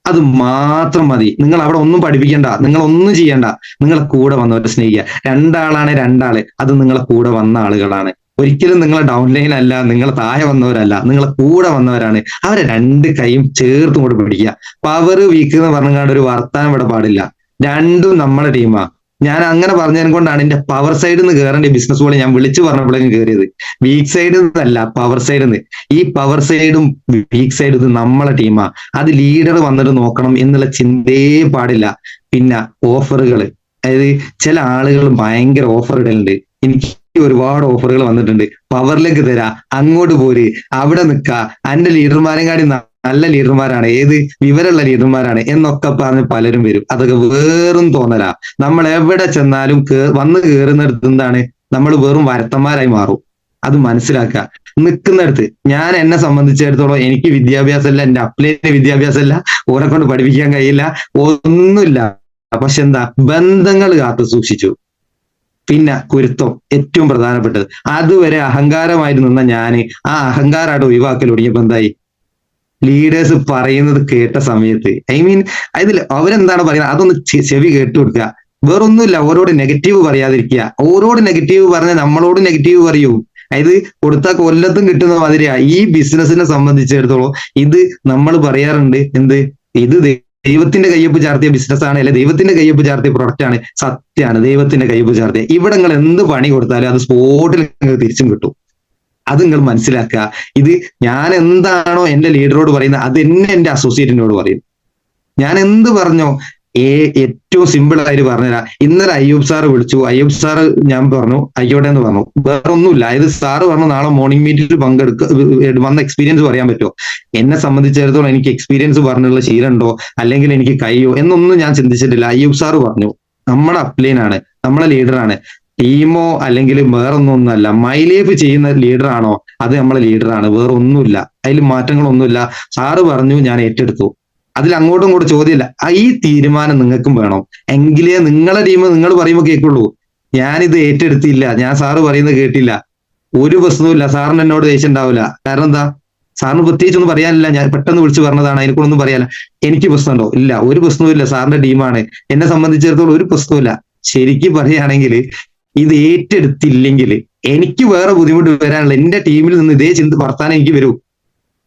അത് മാത്രം മതി. നിങ്ങൾ അവിടെ ഒന്നും പഠിപ്പിക്കണ്ട, നിങ്ങൾ ഒന്നും ചെയ്യണ്ട. നിങ്ങളെ കൂടെ വന്നവരെ സ്നേഹിക്കുക. രണ്ടാളാണ് രണ്ടാള്, അത് നിങ്ങളെ കൂടെ വന്ന ആളുകളാണ്. ഒരിക്കലും നിങ്ങളെ ഡൗൺലൈൻ അല്ല, നിങ്ങളെ താഴെ വന്നവരല്ല, നിങ്ങളെ കൂടെ വന്നവരാണ്. അവരെ രണ്ട് കൈയും ചേർത്ത് കൊണ്ട് പിടിക്കുക. പവർ വീക്ക് എന്ന് പറഞ്ഞാണ്ട് ഒരു വർത്താനം ഇവിടെ പാടില്ല. രണ്ടും നമ്മളെ ടീമാ. ഞാൻ അങ്ങനെ പറഞ്ഞതിനെ കൊണ്ടാണ് എന്റെ പവർ സൈഡിൽ നിന്ന് കയറേണ്ട ബിസിനസ് പോലെ ഞാൻ വിളിച്ചു പറഞ്ഞപ്പോഴേക്കും കയറിയത്. വീക്ക് സൈഡിൽ നിന്നല്ല, പവർ സൈഡിൽ നിന്ന്. ഈ പവർ സൈഡും വീക്ക് സൈഡും ഇത് നമ്മളെ ടീമാ. അത് ലീഡർ വന്നിട്ട് നോക്കണം എന്നുള്ള ചിന്തയെ പാടില്ല. പിന്നെ ഓഫറുകൾ, അതായത് ചില ആളുകൾ ഭയങ്കര ഓഫർ ഇടലുണ്ട്. എനിക്ക് ഒരുപാട് ഓഫറുകൾ വന്നിട്ടുണ്ട്. പവറിലേക്ക് തരാ, അങ്ങോട്ട് പോര്, അവിടെ നിൽക്ക, അന്റെ ലീഡർമാരെക്കാടി നല്ല ലീഡർമാരാണ്, ഏത് വിവരമുള്ള ലീഡർമാരാണ് എന്നൊക്കെ പറഞ്ഞ് പലരും വരും. അതൊക്കെ വേറും തോന്നലാ. നമ്മൾ എവിടെ ചെന്നാലും വന്ന് കയറുന്നിടത്ത് എന്താണ്, നമ്മൾ വെറും വരത്തന്മാരായി മാറും. അത് മനസ്സിലാക്കുക. നിൽക്കുന്നിടത്ത്, ഞാൻ എന്നെ സംബന്ധിച്ചിടത്തോളം എനിക്ക് വിദ്യാഭ്യാസമില്ല, എന്റെ അപ്ലൈന് വിദ്യാഭ്യാസമില്ല, ഓരെ കൊണ്ട് പഠിപ്പിക്കാൻ കഴിയില്ല, ഒന്നുമില്ല. പക്ഷെ എന്താ, ബന്ധങ്ങൾ കാത്തു സൂക്ഷിച്ചു. പിന്നെ കുരുത്തം ഏറ്റവും പ്രധാനപ്പെട്ടത്. അതുവരെ അഹങ്കാരമായിട്ട് നിന്ന ഞാന് ആ അഹങ്കാരമായിട്ട് ഒഴിവാക്കൽ തുടങ്ങിയപ്പോ എന്തായി, ലീഡേഴ്സ് പറയുന്നത് കേട്ട സമയത്ത്, അതിൽ അവരെന്താണ് പറയുന്നത് അതൊന്ന് ചെവി കേട്ടു കൊടുക്കുക. വേറൊന്നുമില്ല, ഓരോട് നെഗറ്റീവ് പറയാതിരിക്കുക. ഓരോട് നെഗറ്റീവ് പറഞ്ഞാൽ നമ്മളോട് നെഗറ്റീവ് പറയൂ. അതായത് കൊടുത്താൽ കൊല്ലത്തും കിട്ടുന്ന മാതിരിയാ. ഈ ബിസിനസിനെ സംബന്ധിച്ചിടത്തോളം ഇത് നമ്മൾ പറയാറുണ്ട്, എന്ത്, ഇത് ദൈവത്തിന്റെ കയ്യൊപ്പ് ചാർത്തിയ ബിസിനസ് ആണ്, അല്ലെ ദൈവത്തിന്റെ കയ്യൊപ്പ് ചാർത്തിയ പ്രൊഡക്റ്റ് ആണ്. സത്യമാണ്, ദൈവത്തിന്റെ കയ്യൊപ്പ് ചാർത്തിയ. ഇവിടെ നിങ്ങൾ എന്ത് പണി കൊടുത്താലും അത് സ്പോട്ടിൽ നിങ്ങൾക്ക് തിരിച്ചും കിട്ടും. അത് നിങ്ങൾ മനസ്സിലാക്കുക. ഇത് ഞാൻ എന്താണോ എന്റെ ലീഡറോട് പറയുന്നത് അത് എന്നെ എന്റെ അസോസിയേറ്റിനോട് പറയും. ഞാൻ എന്ത് പറഞ്ഞോ, ഏറ്റവും സിമ്പിൾ ആയിട്ട് പറഞ്ഞുതരാം. ഇന്നലെ അയ്യൂബ് സാറ് വിളിച്ചു. അയ്യൂബ് സാറ് ഞാൻ പറഞ്ഞു ആയിക്കോട്ടെ എന്ന് പറഞ്ഞു. വേറെ ഒന്നുമില്ല. ഇത് സാറ് പറഞ്ഞു നാളെ മോർണിംഗ് മീറ്റിൽ വന്ന എക്സ്പീരിയൻസ് പറയാൻ പറ്റുമോ? എന്നെ സംബന്ധിച്ചിടത്തോളം എനിക്ക് എക്സ്പീരിയൻസ് പറഞ്ഞുള്ള ശീലമുണ്ടോ, അല്ലെങ്കിൽ എനിക്ക് കഴിയോ എന്നൊന്നും ഞാൻ ചിന്തിച്ചിട്ടില്ല. അയ്യൂബ് സാറ് പറഞ്ഞു, നമ്മുടെ അപ്ലൈൻ ആണ്, നമ്മളെ ലീഡറാണ്, ടീമോ അല്ലെങ്കിൽ വേറൊന്നൊന്നുമല്ല. മൈ ലൈഫ് ചെയ്യുന്ന ലീഡർ ആണോ, അത് നമ്മളെ ലീഡറാണ്, വേറെ ഒന്നുമില്ല, അതിൽ മാറ്റങ്ങളൊന്നുമില്ല. സാറ് പറഞ്ഞു, ഞാൻ ഏറ്റെടുത്തു. അതിൽ അങ്ങോട്ടും ഇങ്ങോട്ടും ചോദ്യമില്ല. ഈ തീരുമാനം നിങ്ങൾക്കും വേണം, എങ്കിലേ നിങ്ങളെ ടീം നിങ്ങൾ പറയുമ്പോൾ കേൾക്കുള്ളൂ. ഞാനിത് ഏറ്റെടുത്തില്ല, ഞാൻ സാറ് പറയുന്നത് കേട്ടില്ല, ഒരു പ്രശ്നവുമില്ല, സാറിന് എന്നോട് ദേഷ്യം ഉണ്ടാവില്ല. കാരണം എന്താ, സാറിന് പ്രത്യേകിച്ചൊന്നും പറയാനില്ല, ഞാൻ പെട്ടെന്ന് വിളിച്ചു പറഞ്ഞതാണ്, അതിനെക്കൊണ്ടൊന്നും പറയാനില്ല. എനിക്ക് പ്രശ്നമുണ്ടോ? ഇല്ല, ഒരു പ്രശ്നവും ഇല്ല. സാറിന്റെ ടീമാണ്, എന്നെ സംബന്ധിച്ചിടത്തോളം ഒരു പ്രശ്നവുമില്ല. ശരിക്കും പറയുകയാണെങ്കിൽ ഇത് ഏറ്റെടുത്തില്ലെങ്കിൽ എനിക്ക് വേറെ ബുദ്ധിമുട്ട് വരാനുള്ള, എന്റെ ടീമിൽ നിന്ന് ഇതേ ചിന്ത വർത്താനം എനിക്ക് വരൂ.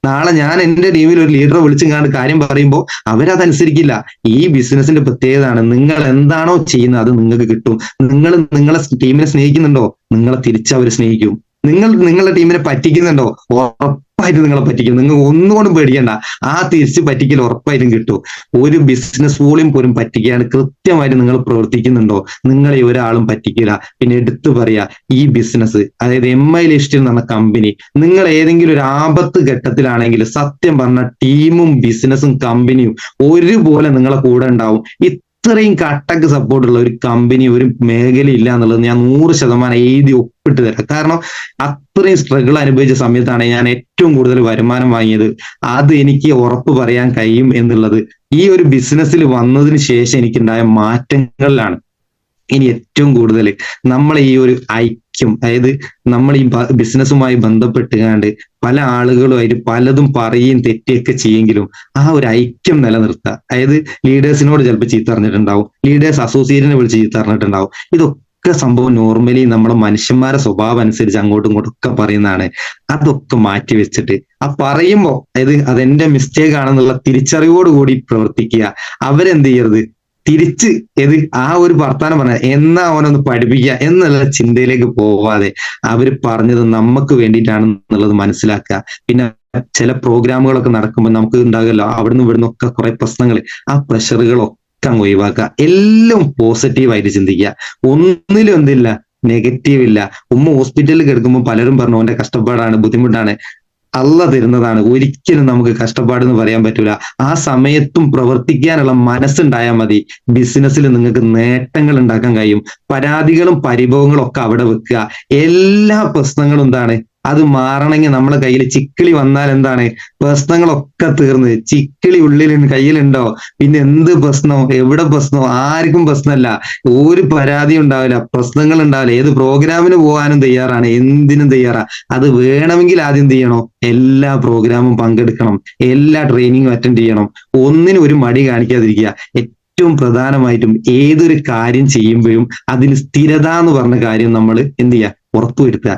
നാളെ ഞാൻ എന്റെ ടീമിൽ ഒരു ലീഡറെ വിളിച്ചും കണ്ട് കാര്യം പറയുമ്പോൾ അവരതനുസരിക്കില്ല. ഈ ബിസിനസിന്റെ പ്രത്യേകതയാണ്, നിങ്ങൾ എന്താണോ ചെയ്യുന്നത് അത് നിങ്ങൾക്ക് കിട്ടും. നിങ്ങൾ നിങ്ങളെ ടീമിനെ സ്നേഹിക്കുന്നുണ്ടോ, നിങ്ങളെ തിരിച്ചവർ സ്നേഹിക്കും. നിങ്ങൾ നിങ്ങളുടെ ടീമിനെ പറ്റിക്കുന്നുണ്ടോ, ഉറപ്പായിട്ടും നിങ്ങളെ പറ്റിക്കും. നിങ്ങൾ ഒന്നുകൊണ്ടും പേടിക്കണ്ട, ആ തിരിച്ച് പറ്റിക്കൽ ഉറപ്പായിട്ടും കിട്ടും. ഒരു ബിസിനസ് വോളിയം പോലും പറ്റിക്കാണ് കൃത്യമായിട്ട് നിങ്ങൾ പ്രവർത്തിക്കുന്നുണ്ടോ, നിങ്ങളെ ഒരാളും പറ്റിക്കില്ല. പിന്നെ എടുത്തു പറയാ, ഈ ബിസിനസ്, അതായത് MI ലിസ്റ്റിൽ എന്ന് പറഞ്ഞ കമ്പനി, നിങ്ങൾ ഏതെങ്കിലും ഒരു ആപത്ത് ഘട്ടത്തിലാണെങ്കിൽ സത്യം പറഞ്ഞ ടീമും ബിസിനസ്സും കമ്പനിയും ഒരുപോലെ നിങ്ങളെ കൂടെ ഉണ്ടാവും. ഇത്രയും കട്ടക്ക് സപ്പോർട്ടുള്ള ഒരു കമ്പനി, ഒരു മേഖല ഇല്ല എന്നുള്ളത് ഞാൻ 100% എഴുതി ഒപ്പിട്ട് തരാം. കാരണം അത്രയും സ്ട്രഗിൾ അനുഭവിച്ച സമയത്താണ് ഞാൻ ഏറ്റവും കൂടുതൽ വരുമാനം വാങ്ങിയത്. അത് എനിക്ക് ഉറപ്പ് പറയാൻ കഴിയും എന്നുള്ളത് ഈ ഒരു ബിസിനസ്സിൽ വന്നതിന് ശേഷം എനിക്കുണ്ടായ മാറ്റങ്ങളിലാണ്. ഇനി ഏറ്റവും കൂടുതൽ നമ്മൾ ഈ ഒരു ഐക്യം, അതായത് നമ്മൾ ഈ ബിസിനസ്സുമായി ബന്ധപ്പെട്ടുകൊണ്ട് പല ആളുകളുമായിട്ട് പലതും പറയുകയും തെറ്റുകയൊക്കെ ചെയ്യെങ്കിലും ആ ഒരു ഐക്യം നിലനിർത്തുക. അതായത് ലീഡേഴ്സിനോട് ചിലപ്പോൾ ചീത്ത പറഞ്ഞിട്ടുണ്ടാവും, ലീഡേഴ്സ് അസോസിയേറ്റിനെ വിളിച്ച് ചീത്ത പറഞ്ഞിട്ടുണ്ടാവും. ഇതൊക്കെ സംഭവം നോർമലി നമ്മളെ മനുഷ്യന്മാരുടെ സ്വഭാവം അനുസരിച്ച് അങ്ങോട്ടും ഇങ്ങോട്ടും ഒക്കെ പറയുന്നതാണ്. അതൊക്കെ മാറ്റി വെച്ചിട്ട് ആ പറയുമ്പോൾ, അതായത് അതെന്റെ മിസ്റ്റേക്ക് ആണെന്നുള്ള തിരിച്ചറിവോടുകൂടി പ്രവർത്തിക്കുക. അവരെന്ത് ചെയ്യരുത്, തിരിച്ച് ആ ഒരു വർത്താനം പറഞ്ഞ എന്നാ അവനൊന്ന് പഠിപ്പിക്കുക എന്നുള്ള ചിന്തയിലേക്ക് പോവാതെ അവര് പറഞ്ഞത് നമുക്ക് വേണ്ടിയിട്ടാണെന്നുള്ളത് മനസ്സിലാക്കുക. പിന്നെ ചില പ്രോഗ്രാമുകളൊക്കെ നടക്കുമ്പോൾ നമുക്ക് ഉണ്ടാകുമല്ലോ അവിടുന്ന് ഇവിടുന്ന് ഒക്കെ കുറെ പ്രശ്നങ്ങൾ, ആ പ്രഷറുകളൊക്കെ അങ്ങ് ഒഴിവാക്കുക. എല്ലാം പോസിറ്റീവായിട്ട് ചിന്തിക്കുക. ഒന്നിലും എന്തില്ല, നെഗറ്റീവ് ഇല്ല. ഉമ്മ ഹോസ്പിറ്റലിൽ കിടക്കുമ്പോൾ പലരും പറഞ്ഞു ഓന്റെ കഷ്ടപ്പാടാണ്, ബുദ്ധിമുട്ടാണ്. അള്ള തരുന്നതാണ്. ഒരിക്കലും നമുക്ക് കഷ്ടപ്പാടെന്ന് പറയാൻ പറ്റൂല. ആ സമയത്തും പ്രവർത്തിക്കാനുള്ള മനസ്സുണ്ടായാൽ മതി. ബിസിനസ്സിൽ നിങ്ങൾക്ക് നേട്ടങ്ങൾ ഉണ്ടാക്കാൻ കഴിയും. പരാതികളും പരിഭവങ്ങളും ഒക്കെ അവിടെ വെക്കുക. എല്ലാ പ്രശ്നങ്ങളും എന്താണ്, അത് മാറണമെങ്കിൽ നമ്മളെ കയ്യിൽ ചിക്കിളി വന്നാൽ എന്താണ്, പ്രശ്നങ്ങളൊക്കെ തീർന്ന്. ചിക്കിളി ഉള്ളിൽ കയ്യിലുണ്ടോ, പിന്നെ എന്ത് പ്രശ്നോ, എവിടെ പ്രശ്നോ, ആർക്കും പ്രശ്നമല്ല. ഒരു പരാതി ഉണ്ടാവില്ല, പ്രശ്നങ്ങൾ ഉണ്ടാവില്ല. ഏത് പ്രോഗ്രാമിന് പോകാനും തയ്യാറാണ്, എന്തിനും തയ്യാറാ. അത് വേണമെങ്കിൽ ആദ്യം എന്ത് ചെയ്യണം, എല്ലാ പ്രോഗ്രാമും പങ്കെടുക്കണം, എല്ലാ ട്രെയിനിങ്ങും അറ്റൻഡ് ചെയ്യണം. ഒന്നിനും ഒരു മടി കാണിക്കാതിരിക്കുക. ഏറ്റവും പ്രധാനമായിട്ടും ഏതൊരു കാര്യം ചെയ്യുമ്പോഴും അതിൽ സ്ഥിരത എന്ന് പറഞ്ഞ കാര്യം നമ്മൾ എന്ത് ചെയ്യുക, ഉറപ്പുവരുത്തുക.